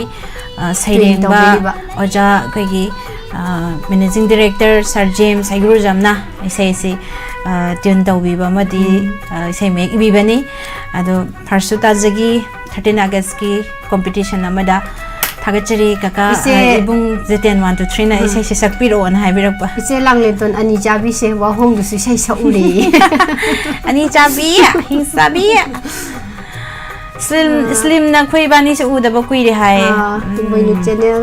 sairengba oja kagi managing director Sir James Aiguru Jamna isai si tune tawbiba amadi isai mek ibibani ado first ta jagi 13 August ki competition amada thagachari kaka ibung jeten 1 2 3 na isai si sakpiro an haibirakpa ise langlenton ani jabi se wa hong du su sai sa uri ani chabi hisabi slim na khoi bani se udaba kuire hai boy nu channel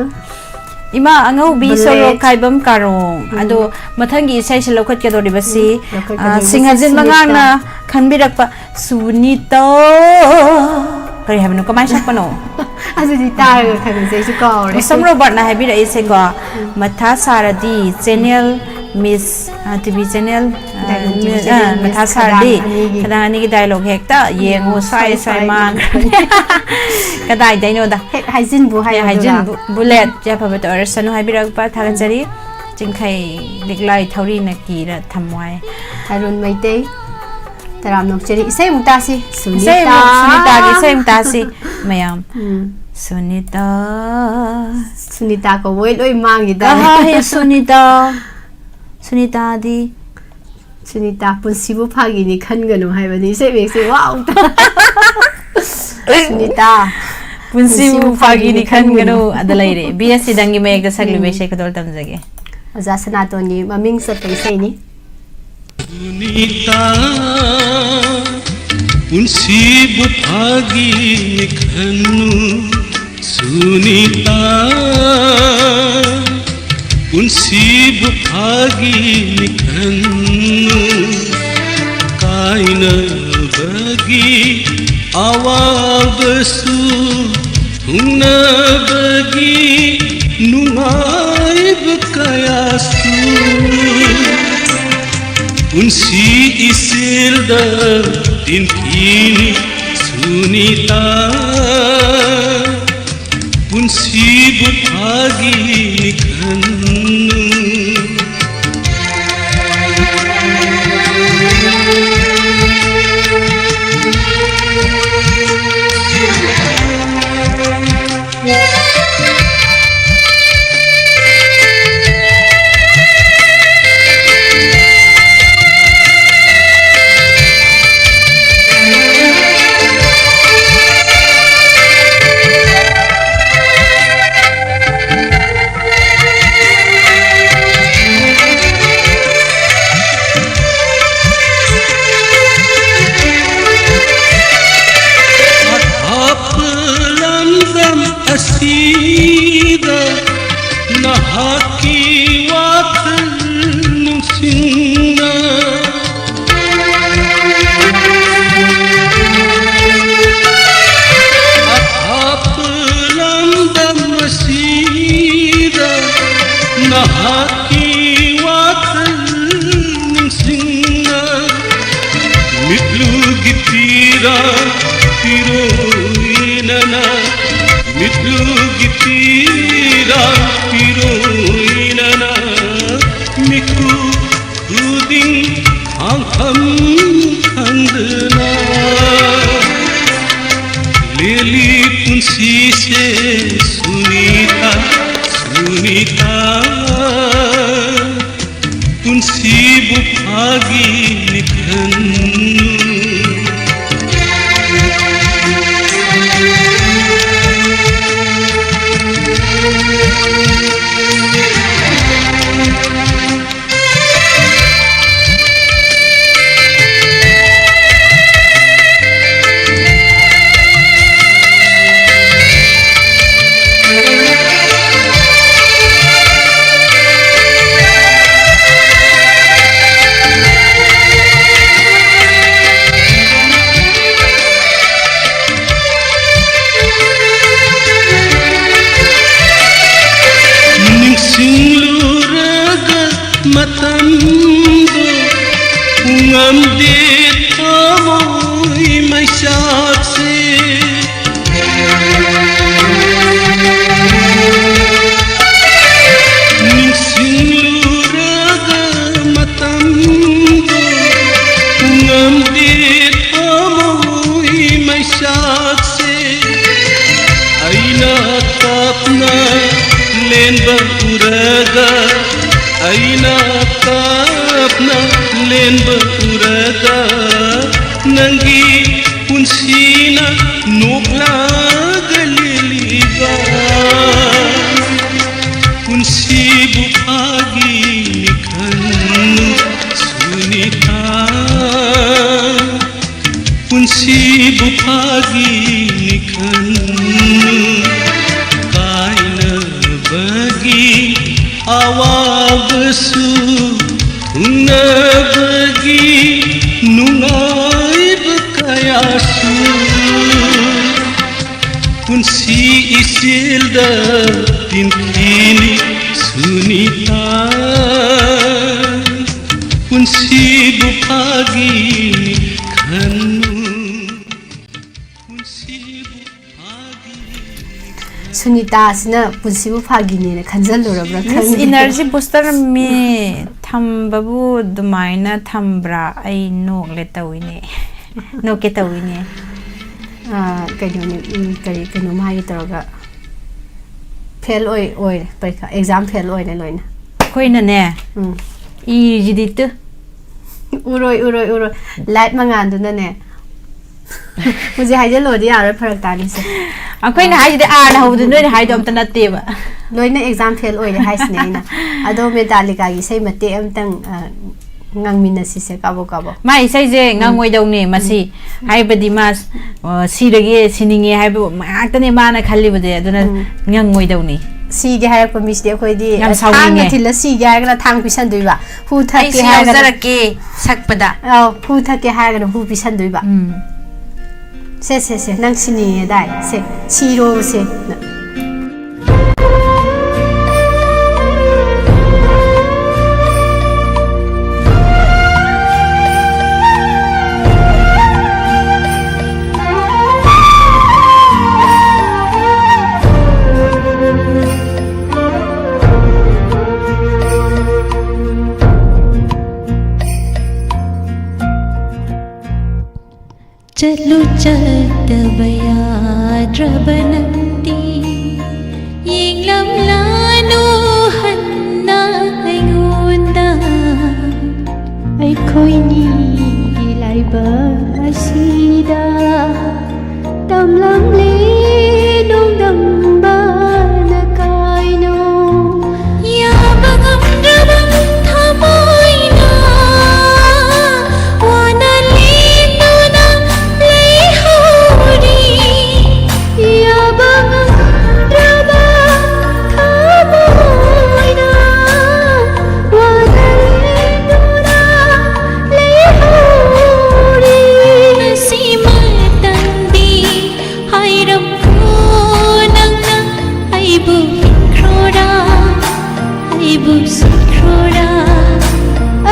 ima angau bi solo kaibam karong ado mathangi isai se lokhat ke dori basi singhajin mangang na khanbirakpa sunito kari habno kamai sakpano azu di tar kan se su ko re samro barna habira ise go matha saradi channel miss tv channel matha saradi kadani ki dialogue hekta yengo sai sai mang kadai daino da haijin bu haijin bullet ja phabat or sanu habirak pa thagachari chingkhai liklai thauri na ki ra thamwai harun maite taram nok cheri isai mutasi sunita gi isai mutasi mayam sunita ko woi loi mangi da he sunita di sunita punsibu phagi ni khanganu haibani isai mek se wow sunita punsibu phagi ni khanganu adalaire bsc dangi mek da sagli be se kadol tamjage oja sanatoni maming sa isai ni Sunita punsibu phagi ni khanu Sunita punsibu phagi ni khanu kaina bagi awabasu hungna bagi nuaib kayasu Punsi isilda din kini Sunita Punsi buphagi khanu Asida nahaki wakal nusina apalam dam asida nahaki wakal nusina mitlu gitira tiroinana Mitlu gitira piroinana miku uding angham khandna lili punsi se sunita punsi buphagi nikhanu matambo ngamde tamoi mai sakse Ningsingluraga matamdo Ngamdit tamoi mai sakse Aina tapna lenba uraga Aina tapna lenba uraga Nangi punsina nublaga liliba Punsibu pagi nikanu sunita Punsibu pagi nikanu Kaina bagi awabasu Tunga bagi nungai bakayasu Punsi isilda tinkini sunita Punsi bupagi kanu Punsi bupagi Sunita sina punsibu phagini na khanjalurabra This energy booster me thambabu dumaina thambra ai nok letawine nok ketawine kano mai taraga fail oi parikha exam fail oi na loina khoina ne I jidit uroi light mangan du na ne mujhe haije lodi yar pharak tani se akoina haide ar hawdu noi haide amta natteba loina exam fail oi haisne ina ado medalika gi sei mate amtang ngangmina si se kabo mai sai je ngangoi dawni masi haibadi mas sirage sininge haibu maktane mana khalli bade aduna ngangoi dawni si ge hay ko mis de khoi di Yam sawinge. thang thil si ge hay la thang pisan duiba hu ai thak ke si hay ga zarake sakpada hu thak ke hay ga hu pisan duiba se nang sini dai se siro se चलु चतबया द्रबनंती यिंगलम लानु हन्ना ऐंगोंदा ऐखोइनी लाइबा असीदा तमलमले नोंदंबा नकाइनो याबगमद्रबं थमोइना वाना लेनुना लेहोरी याबगमद्रबं थमोइना वाना लेनुना लेहोरी नसीमतंदी Hiram नंगना आइबु क्रोड़ा आइबु सिक्रोड़ा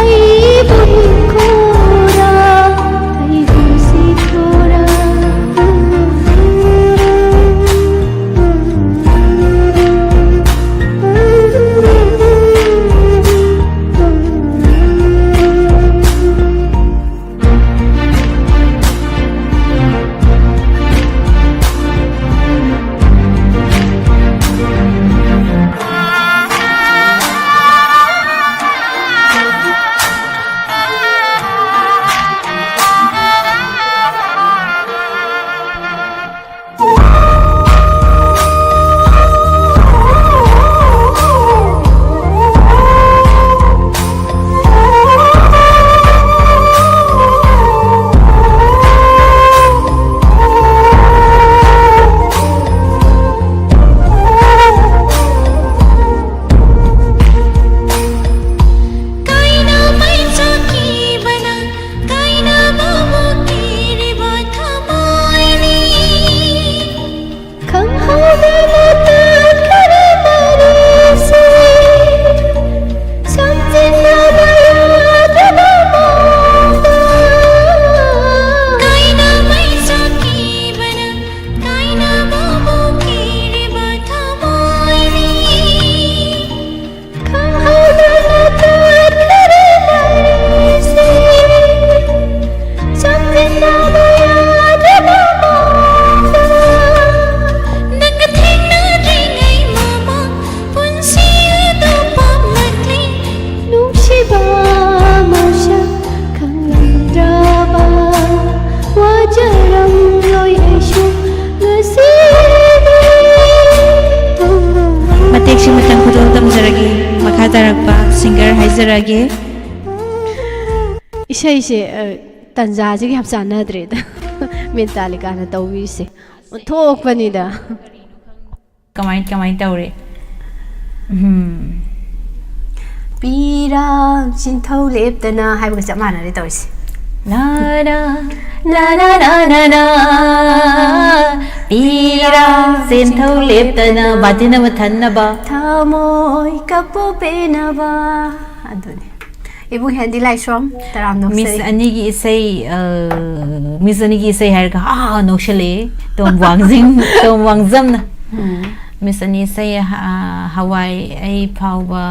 आइबु क्रोड़ा आइबु सिक्रोड़ा ꯁꯛꯆꯔꯛꯄ singer ꯍꯥꯏꯖꯔꯒꯦ ꯏꯁꯩꯁꯦ ꯇꯟꯖꯥꯁꯤꯒ ꯌꯥꯝ ꯆꯥꯟꯅꯗ꯭ꯔꯦꯗ ꯃꯦꯇꯥꯂꯤꯀꯥꯅ ꯇꯧꯕꯤꯔꯤꯁꯦ ꯑꯣꯟꯊꯣꯛꯄꯅꯤꯗ ꯀꯃꯥꯏ ꯇꯧꯔꯦ ꯄꯤꯔꯥꯡ ꯆꯤꯟꯊꯧ ꯂꯦꯞꯇꯅ ꯍꯥꯏꯕꯒ ꯆꯞ ꯃꯥꯟꯅꯔꯦ ꯇꯧꯔꯤꯁꯦ La la la la la la la Pira Sinthau leptana Batina mathanaba ꯊꯃꯣꯏ ꯀꯞꯄꯨ ꯄꯦꯅꯕ ꯑꯗꯨꯅꯤ ꯏꯕꯨꯡ ꯍꯦꯟꯗꯤ ꯂꯥꯏꯁ꯭ꯔꯣꯝ ꯇꯔꯥꯝ Miss ꯅꯣꯛꯆꯩ Anigi isay Miss Anigi isay harga noshale Tom Wangzam na Miss Ani isay Hawaii ay pauba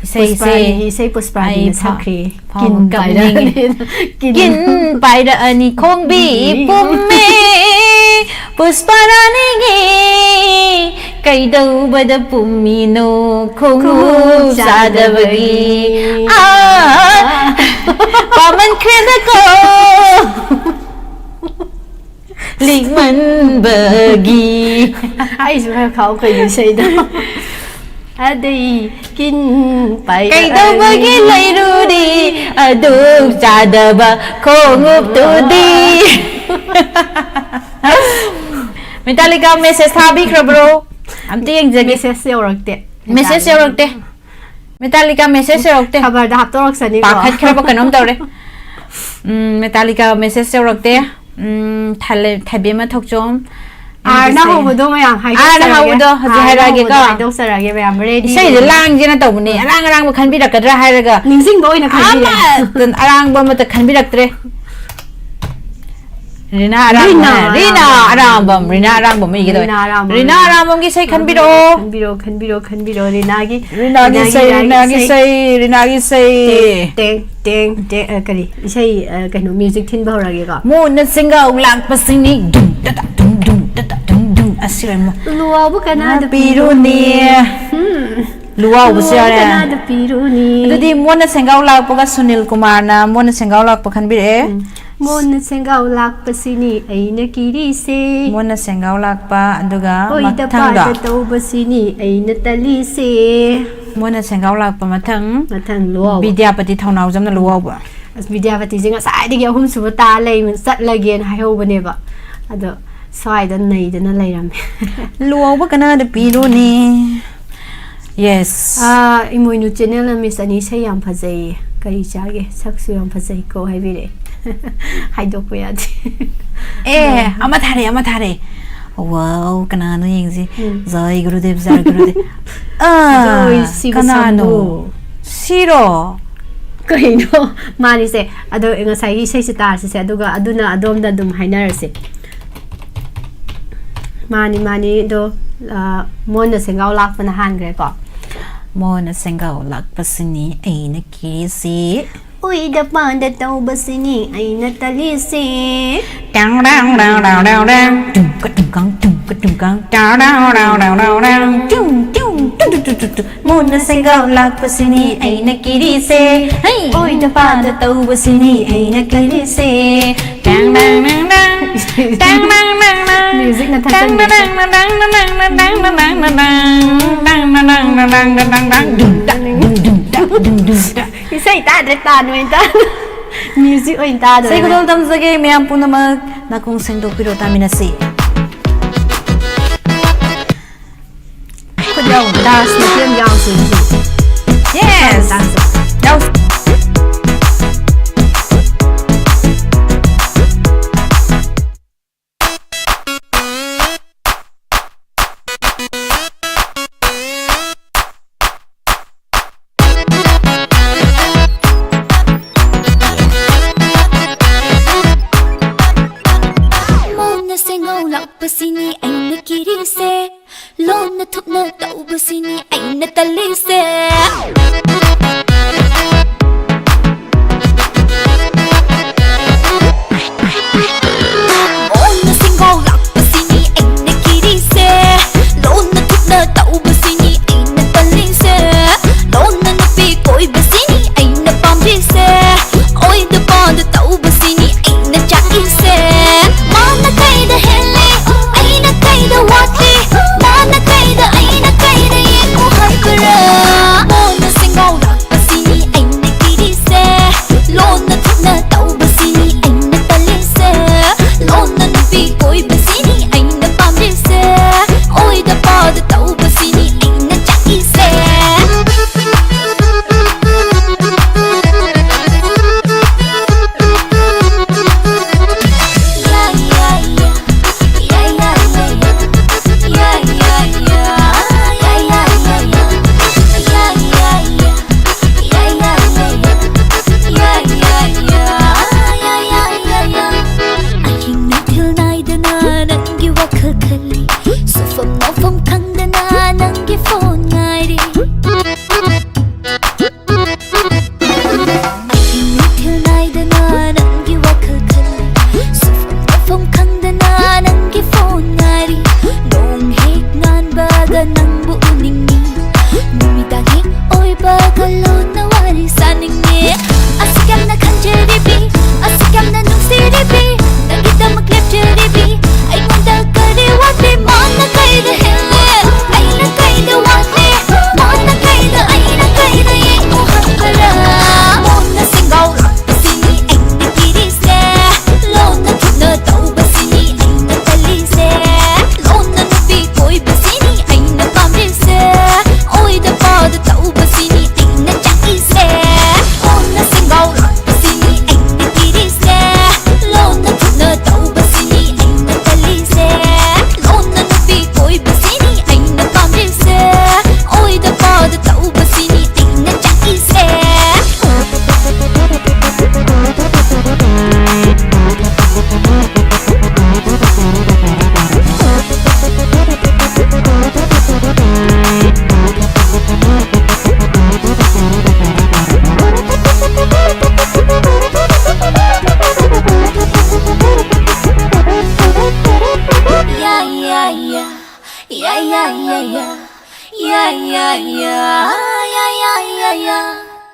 isay Puspani na sakri Kin paida ani khongbi pumme Pusparani kaidau bada pummino khongu sadabagi paman kreda ko Ligman bagi ꯑꯩꯁꯨ ꯈꯔ ꯈꯥꯎꯈꯩ ꯏꯁꯩꯗꯣ ꯑꯗꯩ ꯀꯤꯟ Kaidabagi lairudi aduk chadaba khongup tudi Metallica message thabikra bro amti yengjage message ꯌꯧꯔꯛꯇꯦ message yorakte Metallica message yorakte ꯈꯕꯔꯗ ꯍꯥꯞꯇꯣꯔꯛꯁꯅꯤꯀꯣ pakhatkhra kanom tawre Metallica message yorakte thabema thokchom ꯑꯥꯔꯅ ꯍꯧꯕꯗꯣ ꯃꯌꯥꯝ ꯑꯥꯔꯅ ꯍꯧꯕꯗꯣ ꯍꯧꯖꯤꯛ ꯍꯥꯏꯔꯛꯑꯒꯦꯀꯣ ꯍꯥꯏꯗꯣꯛꯆꯔꯛꯑꯒꯦ ꯃꯌꯥꯝ ꯔꯦꯗꯤ ꯏꯁꯩꯁꯦ ꯂꯥꯡꯖꯦꯅ ꯇꯧꯕꯅꯦ ꯑꯔꯥꯡꯕ ꯈꯟꯕꯤꯔꯛꯀꯗ꯭ꯔꯥ ꯍꯥꯏꯔꯒ ꯅꯤꯡꯁꯤꯡꯕ ꯑꯣꯏꯅ ꯈꯟꯕꯤꯔꯦ ꯑꯔꯥꯡꯕ ꯑꯃꯠꯇ ꯈꯟꯕꯤꯔꯛꯇ꯭ꯔꯦ Rina Arambam igidoi Rina Arambam gi say khanbiro Rinagi say teng kari isai kano music thin bahorage ga Moon singa ulak pasini dum dum asirmo luwa bu kana da piruni luwa bu siare kana da piruni adudi mona singa ulak paga Sunil Kumar na mona singa ulak pa khanbire Mona sengau lakpasini aina kirise Mona sengau lakpa aduga Oida mathangda pada taubasini aina talise Mona sengau lakpa mathang Mathang luau Vidyapati thaunau jamna luau ba As Vidyapati jinga saidagi ahum suba ta lay min chatlagena haihobane ba ado swaida naidana lairame luau ba kana da piruni Yes imoinu channel na miss ani sai yam phajai kari chage saksu yam phajai ko haibire haidokpo yade ama thare Wow kanano yengsi Jai Gurudev Jai Shiva kanano Siro Kaino mani se ado ngasai gi sei sitar se aduga aduna adomda dum hainarase mani do mona sengau lakpana hangre ko Mona sengau lakpasini aina kirisi Uida panda taubasini aina talise Dang Mona sengau lakpasini aina kirisi Uida panda taubasini aina talise Music na thatan Isay ta no ita Music o ita do Say kudol tamsage mayam punamag na kung sendo piro taminasi Kudaw das na film yaw sin Yes Yaw Pasini ay nakirise Lona thukna taubasini ay natalise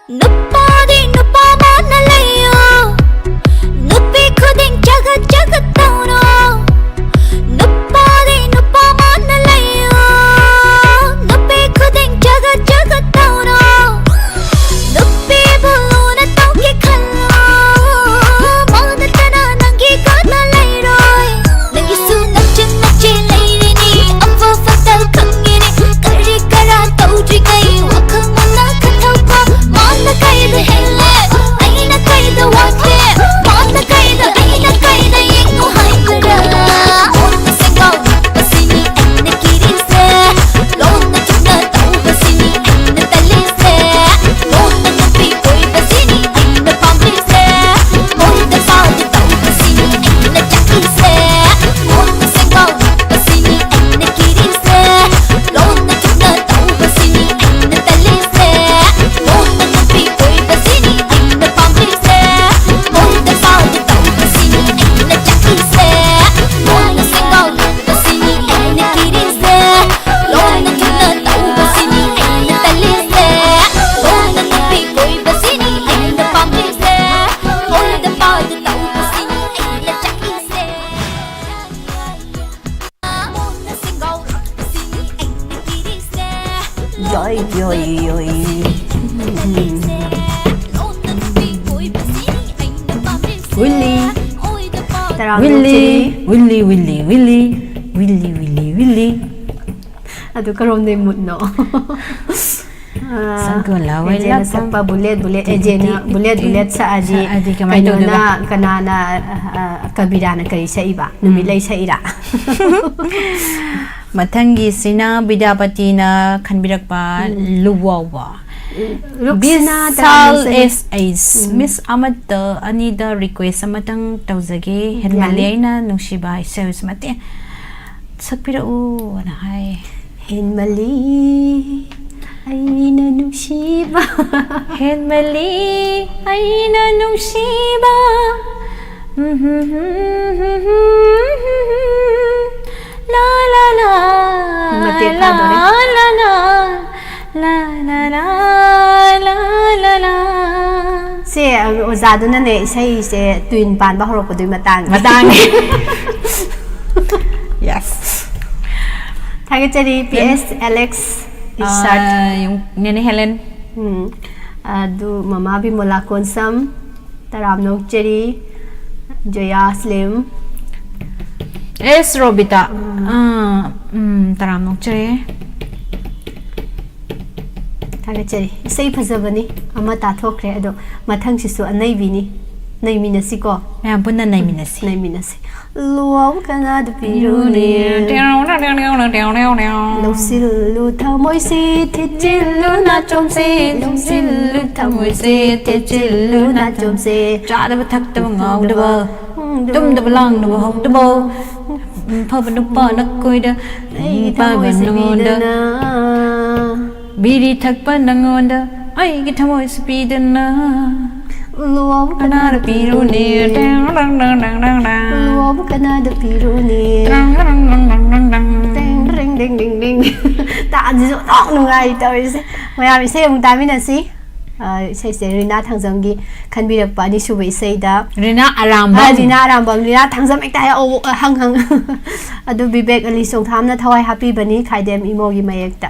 नुप्पादी नुप्पा मान लयो नुप्पी खुदिंग जगत जगत तौरो नुप्पादी नुप्पा मान लयो नुप्पी खुदिंग जगत जगत तौरो नुप्पी बुलून तौकी खल्लो मान तना नंगी गाना लैरोय नंगी सु नचे नचे लैरिनी अफा फतल खंगिनी करी करा तौजी गई वखम ना खथौको मान कैद हेले ऐना कैद वाटे मान कैद ऐना कैद यिंगु हाइकरा ओन सिंगौ बसिनी ऐना किरिसे लोन चुना तौ बसिनी ऐना तलिसे लोन नपी कोई बसिनी ऐना पाम्बिसे मोन दफाद तौ बसिनी ऐना चकिसे ओन सिंगौ बसिनी ऐना किरिसे लोन चुना तौ बसिनी ऐना तलिसे लोन नपी कोई बसिनी ऐना पाम्बिसे मोन दफाद तौ बसिनी ऐना चकिसे ओन सिंगौ बसिनी ऐना किरिसे लोन चुना तौ बसिनी ऐना तलिसे लोन नपी कोई बसिनी ऐना पाम्बिसे मोन दफाद तौ बसिनी ऐना चकिसे मोन सिंगौ बसिनी ऐना किरिसे Joy, joy, joy. Willy, Tarang Willy, Willy, Willy, Willy, Willy, Willy, Willy. Ado karon na mood no. Saan ko laway Ejena lang sa pa bulet bulet ejena bulet bulet sa aji Sa adi kamay kano do, na kanana kabira na kay sa iba numilay sa ira. Matanggi sina bidapati na kanbirakpa luwawa. Ruksina Bisal S.A. Miss Amata Anida request amatang tawzage hermalay na nung shiba service mati. Sakpira o na hay. Henmali ay nanushiba. Henmali ay nanong shiba. La la la. Mati ka, la Dore. la la. La la la la la la. Se ozado na ne say se tuin pan ba horok doy matang. Matang. Yes. Tagi chari PS Alex Isart. Yung Nene Helen. Adu mama bi mola konsam taram nok chari Joya Slim. Es Robita. Taram nung chere. Tagi chari say phajabani ama ta thokre ado mathang sisu anai bini nai minasi ko Mayam pun na naiminasi. nai minasi luaw kana du piruni Lusilu thamoy si thichilu na chomse Lusilu thamoy si thichilu na chomse Chadaba takdaba ngawdaba. Tumdaba langdaba hongdaba. Pabanapa nakoida. Pabanonda. Biri thakpa nangonda. Ay gitamoy sapidana. Luaw Kanada piruni. Luaw kana du piruni Ding ding ding ding ding Ta ji so tok nungai tawi se Mayam se yung tami na si se Rina Thangjam gi khanbirak pa ni subay say da Rina Arambam. Rina Arambam Rina Thangjam ekta ya o hang hang adu Vivek Ali song tham na thawai happy bani khaidem imo gi mayekta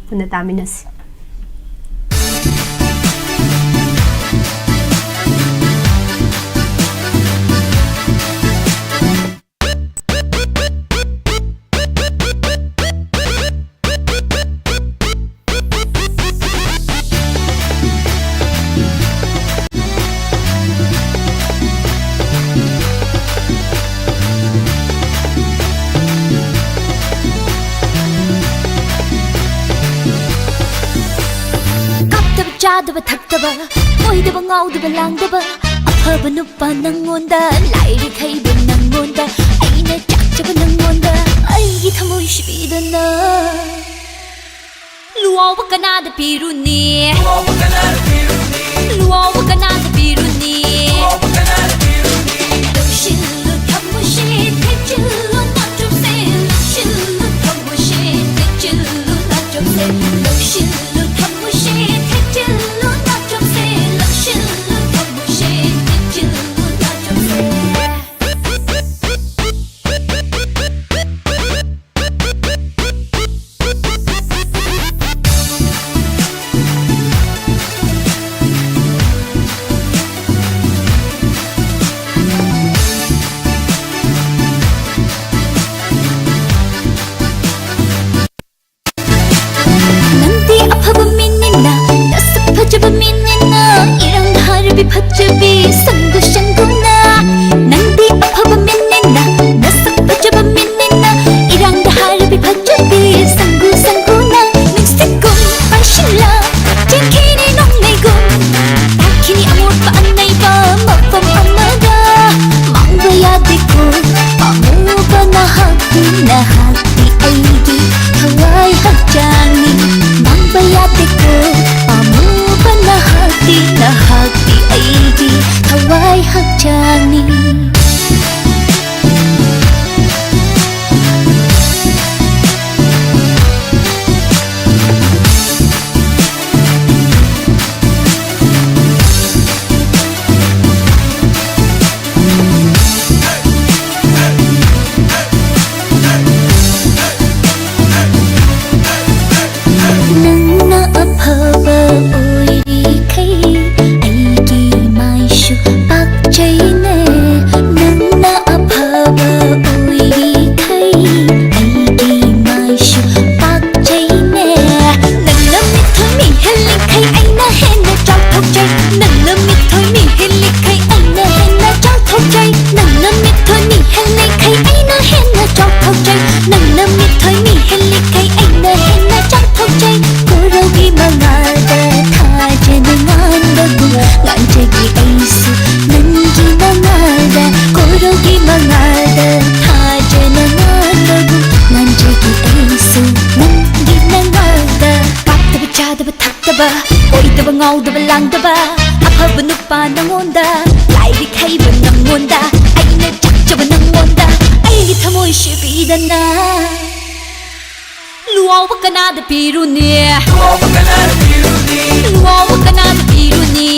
puna tami na si ꯆꯥꯗꯕ ꯊꯛꯇꯕ ꯀꯣꯏꯗꯕ ꯉꯥꯎꯗꯕ ꯂꯥꯡꯗꯕ ꯑꯐꯕ ꯅꯨꯄꯥ ꯅꯪꯉꯣꯟꯗ ꯂꯥꯏꯔꯤꯈꯩꯕ ꯅꯪꯉꯣꯟꯗ ꯑꯩꯅ ꯆꯥꯛꯆꯕ ꯅꯪꯉꯣꯟꯗ ꯑꯩꯒꯤ ꯊꯃꯣꯏ ꯁꯤꯕꯤꯗꯅ ꯂꯨꯋꯥꯎꯕ ꯀꯅꯥꯗ ꯄꯤꯔꯨꯅꯤ ꯂꯨꯋꯥꯎꯕ ꯀꯅꯥꯗ ꯄꯤꯔꯨꯅꯤ ꯂꯧꯁꯤꯜꯂꯨ ꯊꯃꯣꯏꯁꯦ ꯊꯦꯛꯆꯤꯜꯂꯨ ꯅꯥꯆꯣꯝꯁꯦ ꯂꯧꯁꯤꯜꯂꯨ ꯊꯃꯣꯏꯁꯦ ꯊꯦꯛꯆꯤꯜꯂꯨ ꯅꯥꯆꯣꯝꯁꯦ ꯂꯧꯁꯤꯜꯂꯨ ꯊꯃꯣꯏꯁꯦ ꯊꯦꯛꯆꯤꯜꯂꯨ ꯅꯥꯆꯣꯝꯁꯦ 퍼져봐 민니나 이런 하루비 퍼져비 상구 샹구나 난디 아파봐 민니나 나싹 퍼져봐 민니나 이런 하루비 퍼져비 상구 상구나 믹스티콘 빠실라 지키니 농내고 다키니 아무르바 안나이바 먹범 엄마가 망가야 되고 아무가 나하기 아이기 하와이 학장이 망가야 되고 아무가 나하기 아이기 하와이 학장이 nắng ấp hờ bờ ôi đi khay ai ghi mai shu bạc cháy nè nắng ấp hờ bờ ôi đi khay ai ghi mai shu bạc cháy nè nắng lâm mít thôi mi hết linh khay anh na hết na trao thốc cháy nắng lâm mít thôi mi hết linh khay anh na trao thốc cháy nắng lâm mít thôi mi hết linh khay anh na trao thốc cháy nắng lâm mít thôi mi hết linh khay anh na trao thốc cháy 고러기 망하다 타제는 안다고 난제기 에이스 난기 망하다 고러기 망하다 타제는 안다고 난제기 에이스 난기 망하다 깝다바 차다바 탁다바 오이다바 ngau다바 랑다바 아파바 누빠 낭 온다 라이비 카이바 낭 온다 아이네 작잡아 낭 온다 아이기 타모이 시비단다 Luau kanada piruni Luau kanada piruni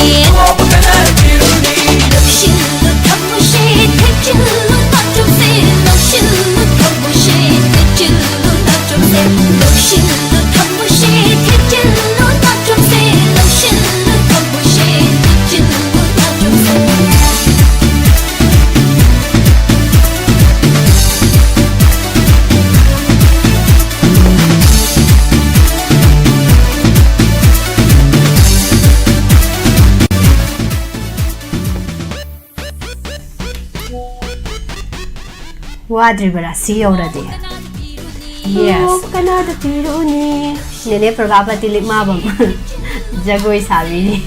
Lokshilu tamushi Techilu nachumse Lokshilu tamushi Techilu nachumse Lokshilu tamushi Techilu nachumse Lokshilu tamushi Techilu nachumse Wadribara si already. Yes. Kanada piruni. Nene Prabhapati Likmabam. Jagoi Savi.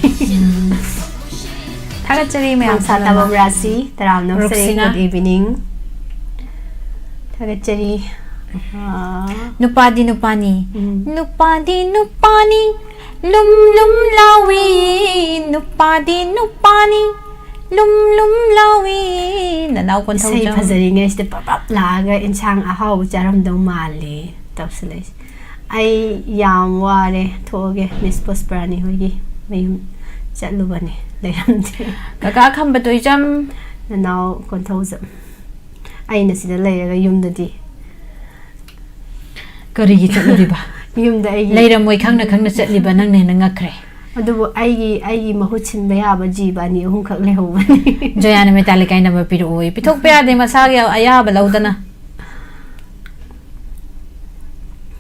Tagachari me Satabam Rasi. Taram no say Ruxina. good evening. Tagachari. Nupadi nupani Nupadi nupani Lum lum lawi Nupadi nupani Lum lum lawi Nanaw kon thong Say jam Pazari ngay ste papap laga in sang ahaw jaram do mali. Tapsilis. Ay yam ware thoge Miss Prosperani hoigi. Mayum chatluba ni. Layram de. Kaka khamba toy jam Nanaw kon thozam. Ay na sila layraga yum dadi. Karigi chatluba Yum da ay Layramoy khangna chatliba nang ne ngakre adubo aigi mahut sinba yaba jiba ni ahum khak lehobani Joyana metali kaina ba piru oi pithok pe ade masagi aya ba laudana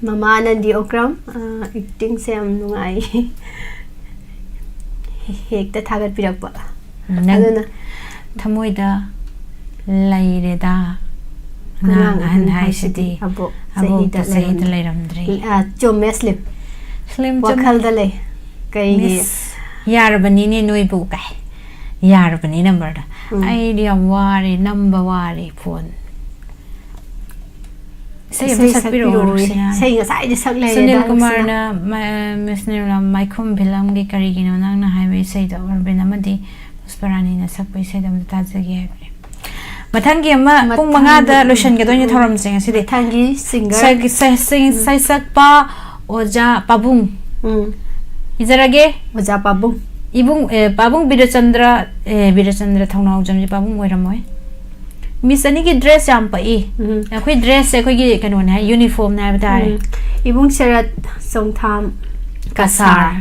mama nandi okram acting se am nungai hekta thagat pirakpa aduna thamoida laireda nang an haisidi abo abo sahida layramdri chome slim slim wakhal dale kai yarabani ne noi bu kai yarabani number da idea wari number wari phone say sakpiro say nga sai de sak le Sunil Kumar na Miss Nirla Maikum Bilam gi karigino nang na highway say da urban amadi Pusparani na sakpai say da matazagi Mathangi ama pung mga da lotion ga donya thoram sing asidi thangi singer sai sakpa oja pabung Izarage oja pabung ibung pabung Birachandra thaunau jamji pabung oiramoy Miss ani ki dress yam pai khoi dress se khoi gi kano na uniform na batare ibung sharat songtham kasar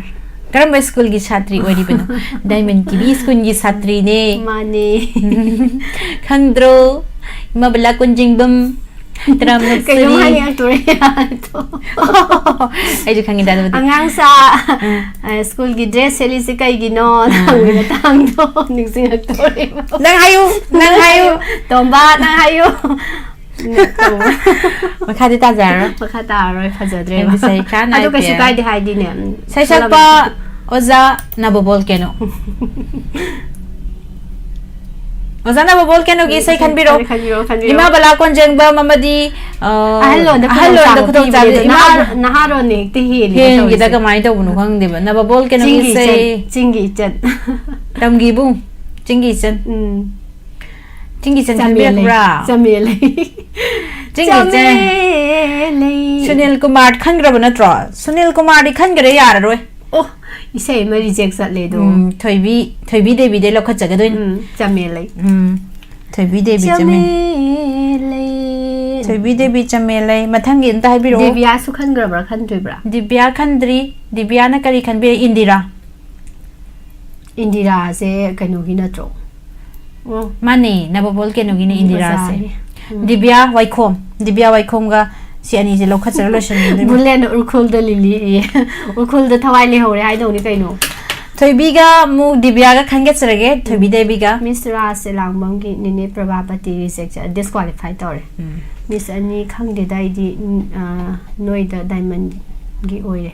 karam school gi chhatri ori bano diamond ki school gi chhatri ne mane khandro mabla kunjingbam Tram na Kayo sari. nga ang turiya ito. Ay, di kang indado. Ang ang sa school gi dress seli si kay gino nang winatang do ning singaktori mo. Nang hayo. Tomba nang hayo. Makadita zara. Makataroy fazadre. Hindi say ka na. Ado kasi kay di hide ni. Say pa oza nabobol keno. Oza nabobol keno gisay kan biro. Ima balakon jeng ba mamadi Ahalo da kutong sabi. Ima naharo ni tihili. hin kita kamay daw buno kang di ba? Nabobol keno gisay Chingi chan. tamgibu. Chingisan. Chingisan kan birak bra. Jamile. Chingisan. Sunil Kumar khan gra bana tro. Sunil Kumar di khan gra yar roi. Oh, isay ma reject sa le do. Thoibi devi de lokha jaga doin. Jamile. Thoibi devi jame. Thoibi devi chamele mathang in ta biro. Divya su khan gra bra khan tui bra. Divya khandri Divya na kari khan be Indira. Indira se kanu gi na tro. Oh, Mani nabobol keno gini Indira se. Bazari. Divya Waikhom ga si ani je lokha chara lo shan. Bulen urkhul da lili. Urkhul da thawai le hore hai do ni kaino. Thoibi ga mu Divya ga khan ge charage Thoibi devi ga. Miss Ra se langbam gi nini Prabhapati reject disqualify tore. Miss ani khang de dai di Noida Diamond gi oire.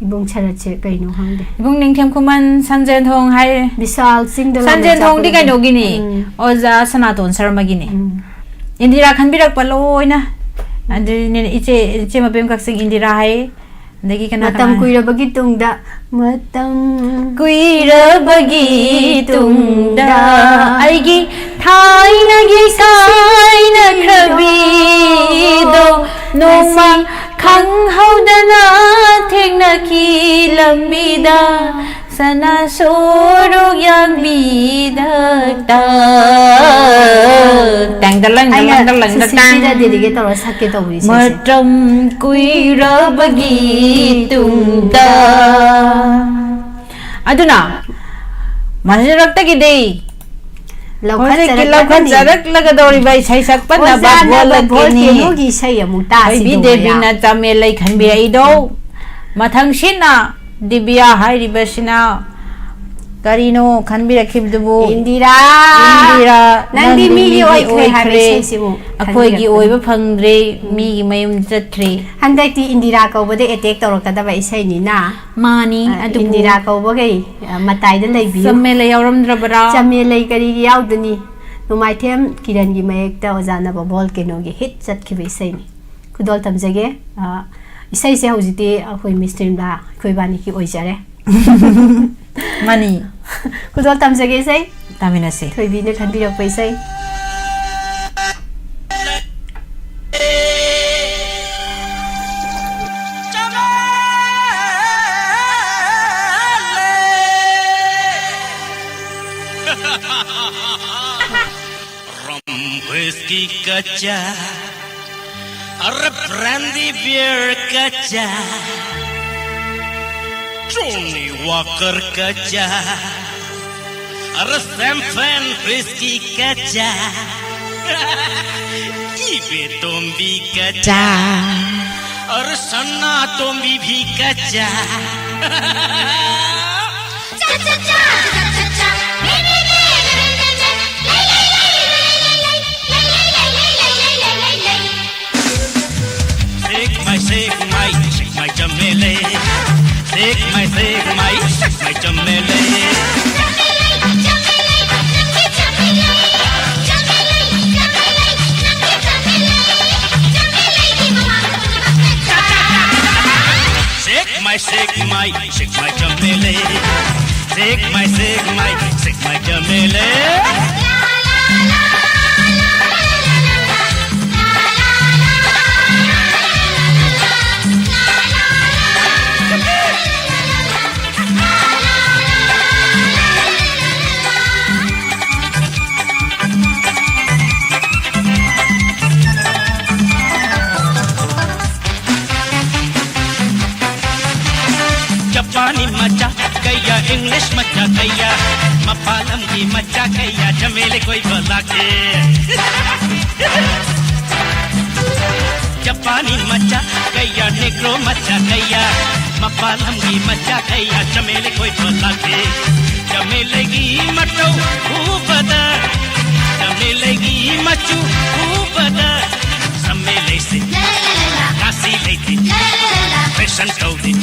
Ibong chara che kaino hangde. Ibung ningthem kuman Sanjen Thong hai Bisal Singh da Sanjen Thong di kaino gini. Oza Sanaton Sharma gini. Indira khan birak paloi na. Adi ne iche mapem kak sing Indira hai. Dagi kana matam kuira bagi tungda matam kuira bagi tungda aigi thaina gi saina khabi do noma khang haudana thengna ki lambida sana soro yang bidakta tang dalang sida dirige tawra sakke tawri se matam kuira bagi tungda aduna majarakta ki dei laukat jarak laga dori bai sai sak pa na ba bol ni gi sai amu ta si bi do devi na chame lai khan bi ai do mathang sina Divya hai ribasina karino khan bi rakhib dubu Indira nandi mi gi oi khre ha be sai simu akoi gi oi ba phangre mi gi mayum chatre handai ti Indira ko bode attack tawra ka da bai sai ni na mani adu Indira ko bo gai matai da lai bi samme le yauram drabara chame lai kari gi yaw dani numai them kiran gi mayek ta ojana ba bol ke no gi hit chat ki bai sai ni kudol tam jage isai se hojite akhoi mistrin ba khoi bani ki oi jare mani kudol tam jage sai tamina se thoi bi ne khan bi rak pai sai Whiskey kacha, brandy beer kacha, Johnny Walker kacha, champagne whiskey kacha, Ibe tombi kacha, sanna tombi bhi kacha. cha cha cha cha cha Shake my chamele. Shake my chamele. Shake my chamele. Shake my chamele. Japani macha kaya English macha kaya Mapalam ki macha kaya Jamele koi balake Japani macha kaya Negro macha kaya Mapalam ki macha kaya Jamele koi balake Jamele ki macho ubada Jamele ki machu ubada Samele se Kasi lady Fashion clothing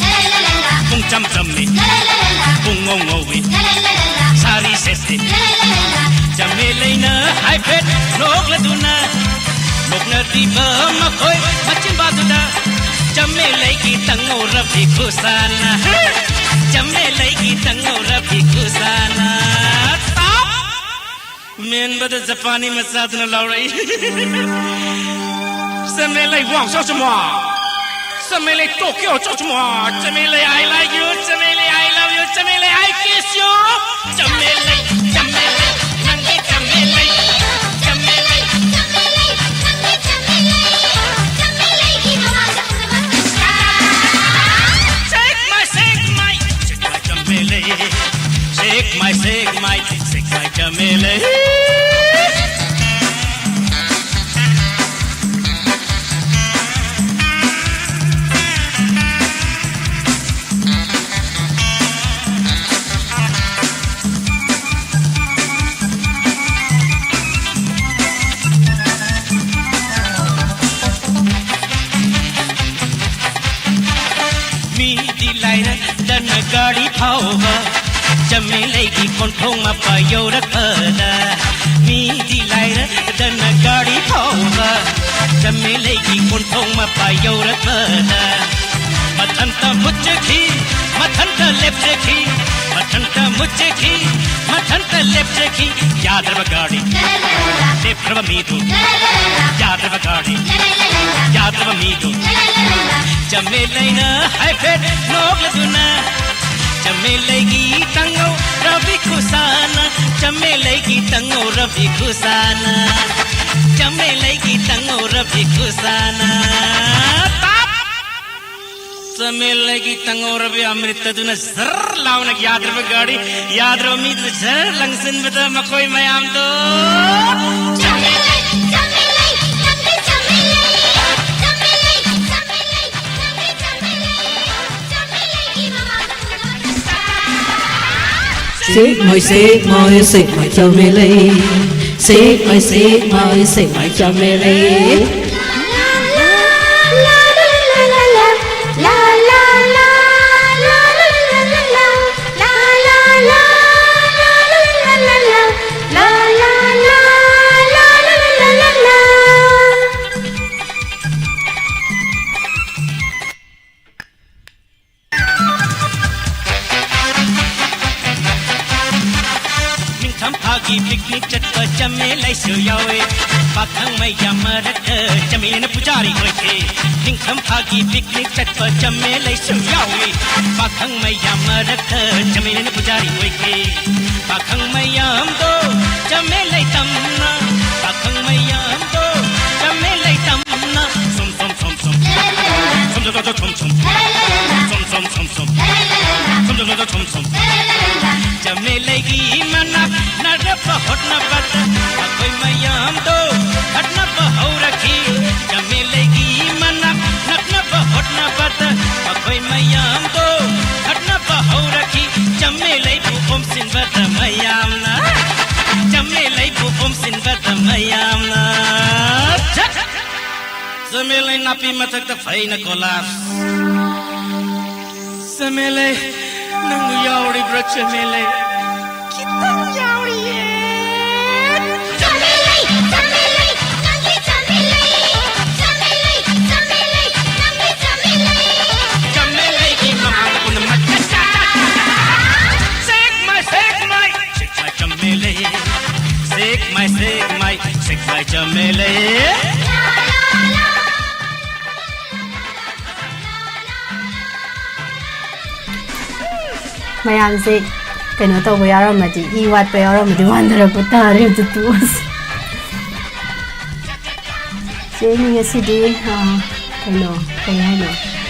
Kung cham chammi Kung ngongowi Sari sesti Jamele na high fat Lok laduna Lok na tiba makoy Machin baduda Jamele ki tango rabi kusana Jamele ki tango rabi kusana Stop Men bada Japani masadna laurai Jamele wang so chumwa Jamele Tokyo so chumwa Jamele I like you Jamele I love you Jamele I kiss you Jamele Jamele Nangi Jamele Jamele Shake my Jamele Shake my Jamele Dana gadi phauba Jamele ki konthong ma payo rakhada Mi di laira dana gadi phauba Jamele ki konthong ma payo rakhada Mathanta mujhe mathanta lepche ki Mathanta mujhe mathanta lepche ki Yaad rava gadi Dep rava meetu Yaad rava gadi Yaad rava meetu Jamele na high fat nog laduna Jamele ki tango rabi kusana Jamele ki tango rabi kusana Jamele ki tango rabi kusana Tap Jamele ki tango rabi amrita duna zar launa yaad rava gadi Yaad rava meet zar langsin bata makoi mayam do Jamele Shake my Jamele Shake my Jamele Picnic chatpa Jamele su yawe Pakhang mai yamarat Jamele na pujari hoike Ningham phagi picnic chatpa Jamele su yawe Pakhang mai yamarat Jamele na pujari hoike Pakhang mai yam do Jamele tamna Pakhang mai yam do Jamele tamna Sum sum sum sum Sum sum sum sum Sum sum sum sum Sum sum sum sum Jamele ki manak Narapa hotna pata Akoi mayam do Hatna pa haurakhi Jamele ki manak Narapa hotna pata Akoi mayam do Hatna pa haurakhi Jamele pu sin vata mayam na Jamele pu sin vata mayam na Jamele napi matak ta faina kolas Jamele Nangu yauri bro Jamele Kitang yauri Jamele nangi Jamele nangi Jamele ki mama kun macha Shake my Jamele Shake my Jamele mayamse kano to yara madi I wat pa yara madi wandara ko tare tu se ni ngasi di kano kaya no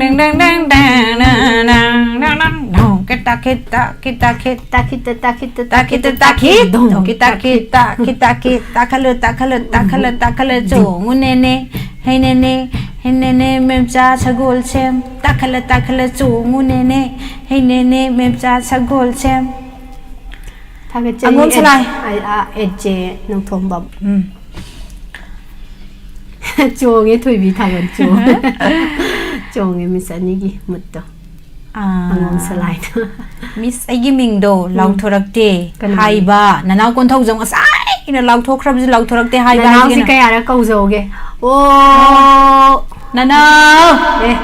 dang dang dang dang dang dang dang dong kita kita kita kita kita kita kita kita takale jo ngunene heinene memcha sagol sem takale jo ngunene heinene memcha sagol sem 타겟 Angom salai. 에제 농통밥 종의 토이비 타겟 종 종의 미사니기 묻도 angom salai Miss Aigi Mingdo lau thorakte Kanai. haiba nanau kon thau jong asai ina lau thokhrab ji lau thorakte haiba nanau hi si na kaya kau zoge o nanau eh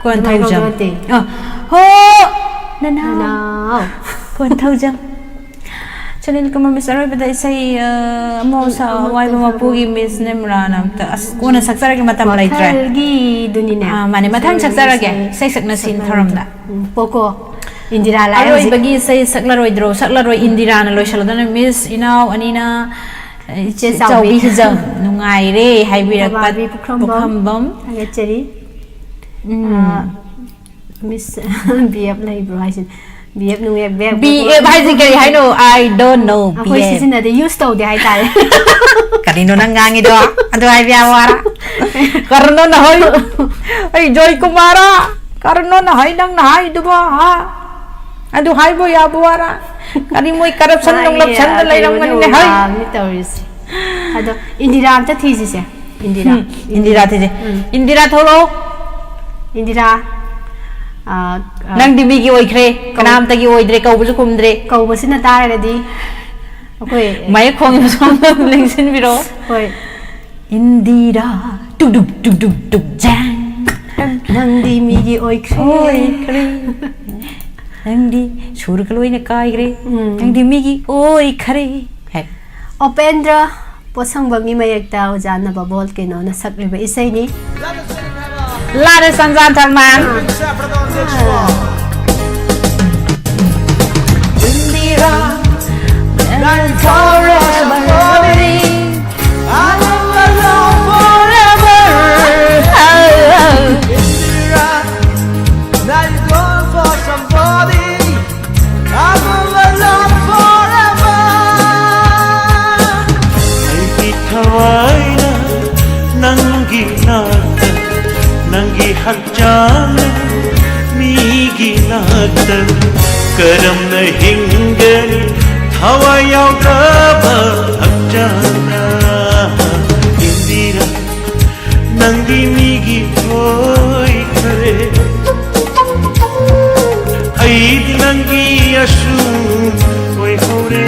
kon thau Nanau jong dote. ho nanau nanau kon thau jong cho nên kuma miss aroi bada isai mo sa wai ba pugi miss nemra nam ta as kona saksara ki matam lai tra gi dunine mane mathang saksara ge sai sakna sin tharam da poko indira lai aroi bagi sai sakla roi indira na loi shalodana miss inau anina Che chawbi hijam nungai re haibirak pat Babi pukhambam 타겟 제리 미스 비앱 라이브 하신 비앱 농에 비앱 BA bhai kari haino I don't know 아코이 BA 시즌에 use to 돼 하이달 kanino nang ngangi do adu ai bia wara karno na hoy ai joy kumara karno na hoy nang na hai du ba adu hai bo ya buara kani moi corruption nong lap chan lai rang mani ne hai 미 떠리스 하도 인디라 암타 티지세 인디라 indira the indira tholo 인디라 아 nang dimi gi oikhre kanam ta gi oidre kau bu khumdre कौबसिना तारगदि अखोय mai khong som lengsin biro होय indira tuk tuk tuk tuk tuk jang Nandi मिगी ओइख्रे oikhre nangdi sur kaloi ne kai gre nangdi migi oikhre hai ओपेंद्र पोसंगबंगी मयekta ओजाना बबोल केनो न सकलिबे इसैनी la de sanjan thangman indira and forever ನಂಗಿ ಹಚ್ಚಾನ ಮೀಗಿ ನಾತ ಕರಮ್ನ ಹಿಂಗನಿ ಥವಯಾವ್ದಬ ಹಚ್ಚಾನ Indira ನಂಗಿ ಮೀಗಿ ಹೋಯ್ ಖರೆ ಐದ್ ನಂಗಿ ಅಶು ಹೋಯ್ ಹೋರೆ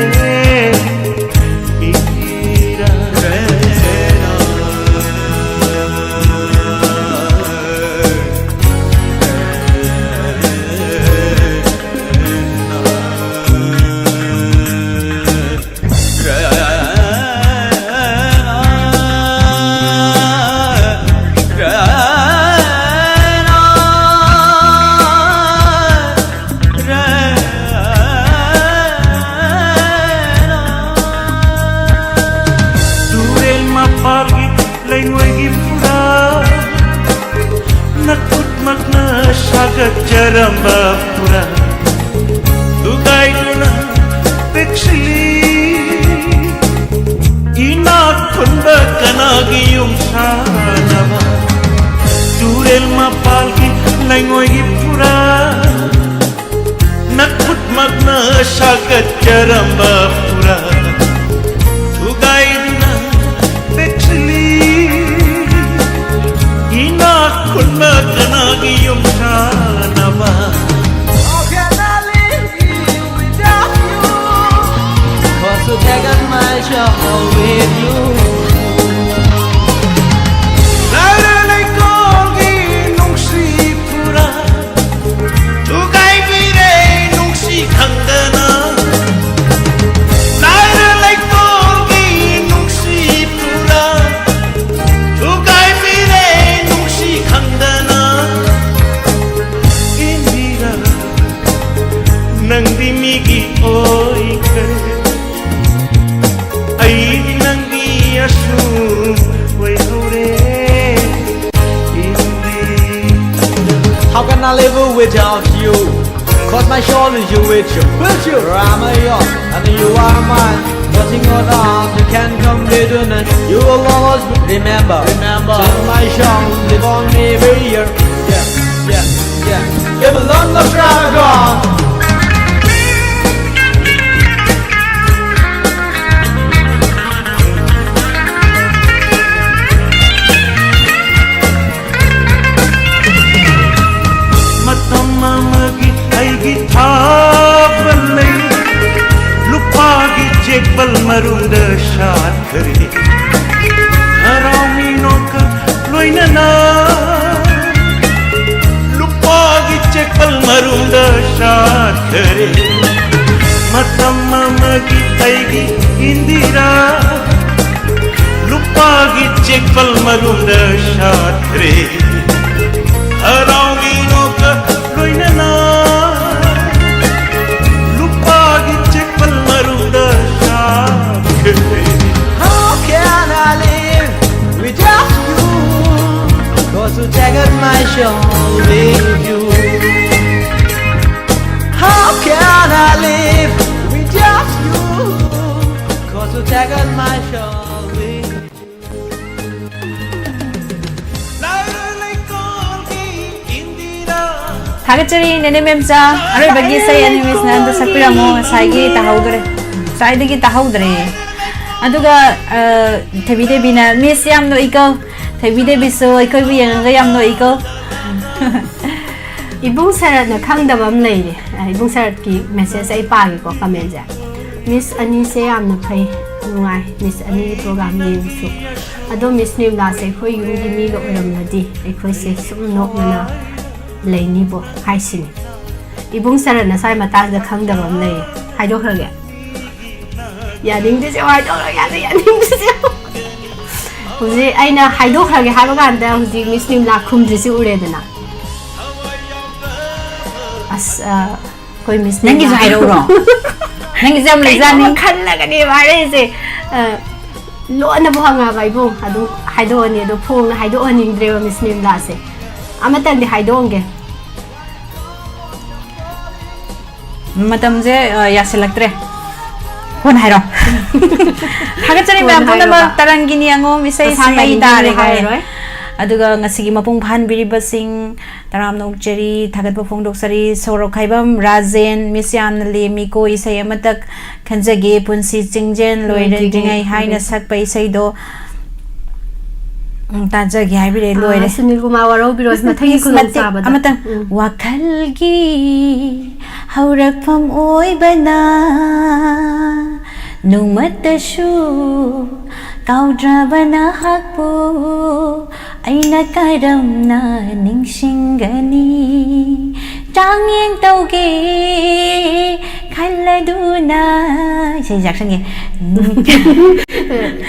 사그처럼 바쁘라 누가 이루나 백실리 이나 콘바까나기 용사나마 두렐마 팔기 나이고이기 푸라 nakut magna sagat charamba pura tugaidna pexli ina kunna kanagi yumshanava how can I live without you cause you taken my show with you How can I live without you? Cause my soul is you with you. I'm a yours and you are mine. Nothing on earth you can come between us. You will always remember. Sing my song, live on me every year. Yeah. Give a long love dragon. lupagi jekbal marunda shat kare harami noka loina na lupagi jekbal marunda shat kare matamma magi aigi indira lupagi jekbal marunda shat kare harami noka loina na How can I live without you? Cause you taken my soul with you. How can I live without you? Cause you taken my soul with you. Thagachari nenememcha aribagi say animes nanda sakpiramo saigi tahaudre saidagi tahaudre aduga thabide bina miss yam no iko thabide biso ikoi bi yang yam no iko ibung sarat na khangdaba am leire ibung sarat ki message ai pa gi ko comment ja miss ani se am na phai nungai miss ani program ye su ado miss nim la se khoi yu gi mi lo ram na di ai khoi se sum no na leini bo haisini ibung sarat na sai mata da khangdaba am leire hai do khage ya ding de se hai do ya ding de se huji aina hai do khage ha ba gan da huji miss nim la khum ji si ure da na as koi miss nangi zai ro ro nangi jam le jani khan la ga ni ba re se lo na bo nga bai bo adu hai do ni do phung hai do ani dre miss nim la se amatan di hai do nge matam je yaselaktre hon hai ro thagachari ma'am punama tarangini ango misai sai dare hai aduga ngasigi mapung phan biriba sing taram nokchari thagat ba phongdok sari sorok khaibam rajen misyam lemi ko isai amatak khanjage punsi chingjen loire dingai haina sakpa isai do tajagi haibire loire sunil kumar waro biros mathagi khulon sabada amatang wakhalgi haurakpham oibana numatashu kaudrabana hakpu aina karamna ningsingani changyeng tauge khalladuna sei jaksange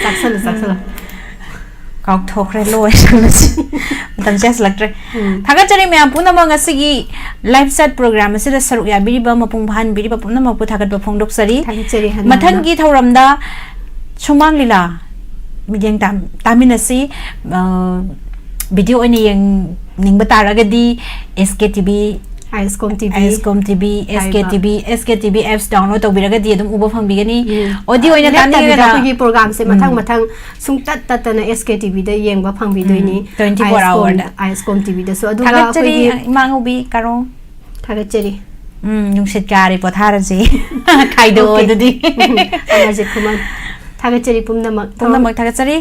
saksala kau thokre loi sanasi matam jas laktre thagachari me apuna manga sigi live set program asida saruk ya biriba mapung bhan biriba pumna mapu thagat ba phongdok sari mathang gi thauramda chumang lila mideng taminasi video ꯑꯣꯏꯅ ꯌꯦꯡꯅꯤꯡꯕ ꯇꯥꯔꯒꯗꯤ SKTV ꯑꯥꯏꯁꯀꯣꯝ TV ꯑꯥꯏꯁꯀꯣꯝ TV SKTV apps download ꯇꯧꯕꯤꯔꯒꯗꯤ ꯑꯗꯨꯝ ꯎꯕ ꯐꯪꯕꯤꯒꯅꯤ audio ꯑꯣꯏꯅ ꯇꯥꯅꯤꯡꯉꯒꯅ ꯑꯩꯈꯣꯏꯒꯤ ꯄ꯭ꯔꯣꯒ꯭ꯔꯥꯝꯁꯦ ꯃꯊꯪ ꯁꯨꯡꯇꯠ ꯇꯠꯇꯅ SKTVꯗ ꯌꯦꯡꯕ ꯐꯪꯕꯤꯗꯣꯏꯅꯤ 24 hourꯗ ꯑꯥꯏꯁꯀꯣꯝ TVꯗꯁꯨ ꯑꯗꯨꯒ ꯊꯥꯒꯠꯆꯔꯤ ꯏꯃꯥꯉꯧꯕꯤ ꯀꯥꯔꯣ ꯊꯥꯒꯠꯆꯔꯤ ꯅꯨꯡꯁꯤꯠ ꯀꯥꯔꯤ ꯄꯣꯊꯥꯔꯁꯤ ꯈꯥꯏꯗꯣꯛꯑꯣ ꯑꯗꯨꯗꯤ ꯑꯃꯔꯖꯤꯠ ꯈꯨꯃꯟ ꯊꯥꯒꯠꯆꯔꯤ ꯄꯨꯝꯅꯃꯛ ꯊꯥꯒꯠꯆꯔꯤ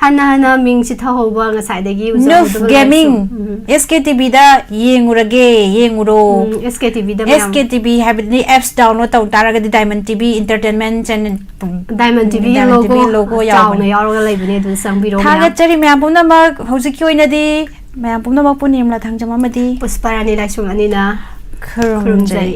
ꯍꯥꯟꯅ ꯃꯤꯡꯁꯤ ꯊꯍꯧꯕ ꯉꯁꯥꯏꯗꯒꯤ ꯅꯨꯐ ꯒꯦꯃꯤꯡ SKTVꯗ ꯌꯦꯡꯉꯨꯔꯣ SKTVꯗ SKTV ꯍꯥꯏꯕꯗꯤ apps download ꯇꯧ ꯇꯥꯔꯒꯗꯤ Diamond TV entertainment channel Diamond TV logo ꯆꯥꯎꯅ ꯌꯥꯎꯔꯒ ꯂꯩꯕꯅꯦ ꯑꯗꯨ ꯆꯪꯕꯤꯔꯣ ꯊꯥꯒꯠꯆꯔꯤ ꯃꯌꯥꯝ ꯄꯨꯝꯅꯃꯛ ꯍꯧꯖꯤꯛꯀꯤ ꯑꯣꯏꯅꯗꯤ ꯃꯌꯥꯝ ꯄꯨꯝꯅꯃꯛꯄꯨ ꯅꯤꯔꯃꯂꯥ ꯊꯥꯡꯖꯝ ꯑꯃꯗꯤ ꯄꯨꯁꯄꯥꯔꯥꯅꯤ ꯂꯥꯏꯁ꯭ꯔꯝ ꯑꯅꯤꯅ ꯈꯨꯔꯨꯝꯖꯩ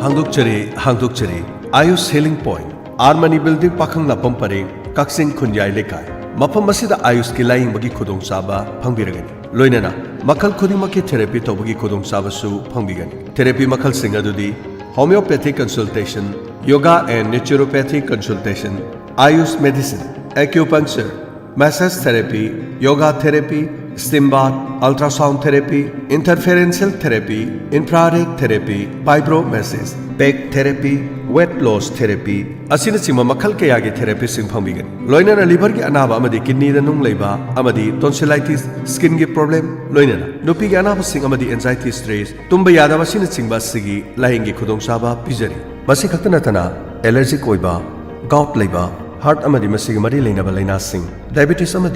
Hangdokchari Ayush Healing Point Armani Building Pakhang Lapam Pareng Kaksing Khunjai Lekai Mafam asida Ayush ki laing bagi khudong saba phangbiragani loinana makhal khudimaki therapy tobagi khudong saba su phangbigani therapy makhal singa dudi homeopathic consultation yoga and naturopathic consultation Ayush medicine acupuncture massage therapy yoga therapy steam bath ultrasound therapy interferential therapy infrared therapy fibromassage back therapy weight loss therapy asina sima makhal kaya gi therapy sing phangbigan loinana liver gi anaba amadi kidney da nung leiba amadi tonsillitis skin gi problem loinana nupi gi anaba sing amadi anxiety stress tumba yadaba sina singba sigi lahing gi khudong saba pijari masi khaktana tana allergic oiba gout leiba heart amadi masigi mari leinaba laina sing diabetes amadi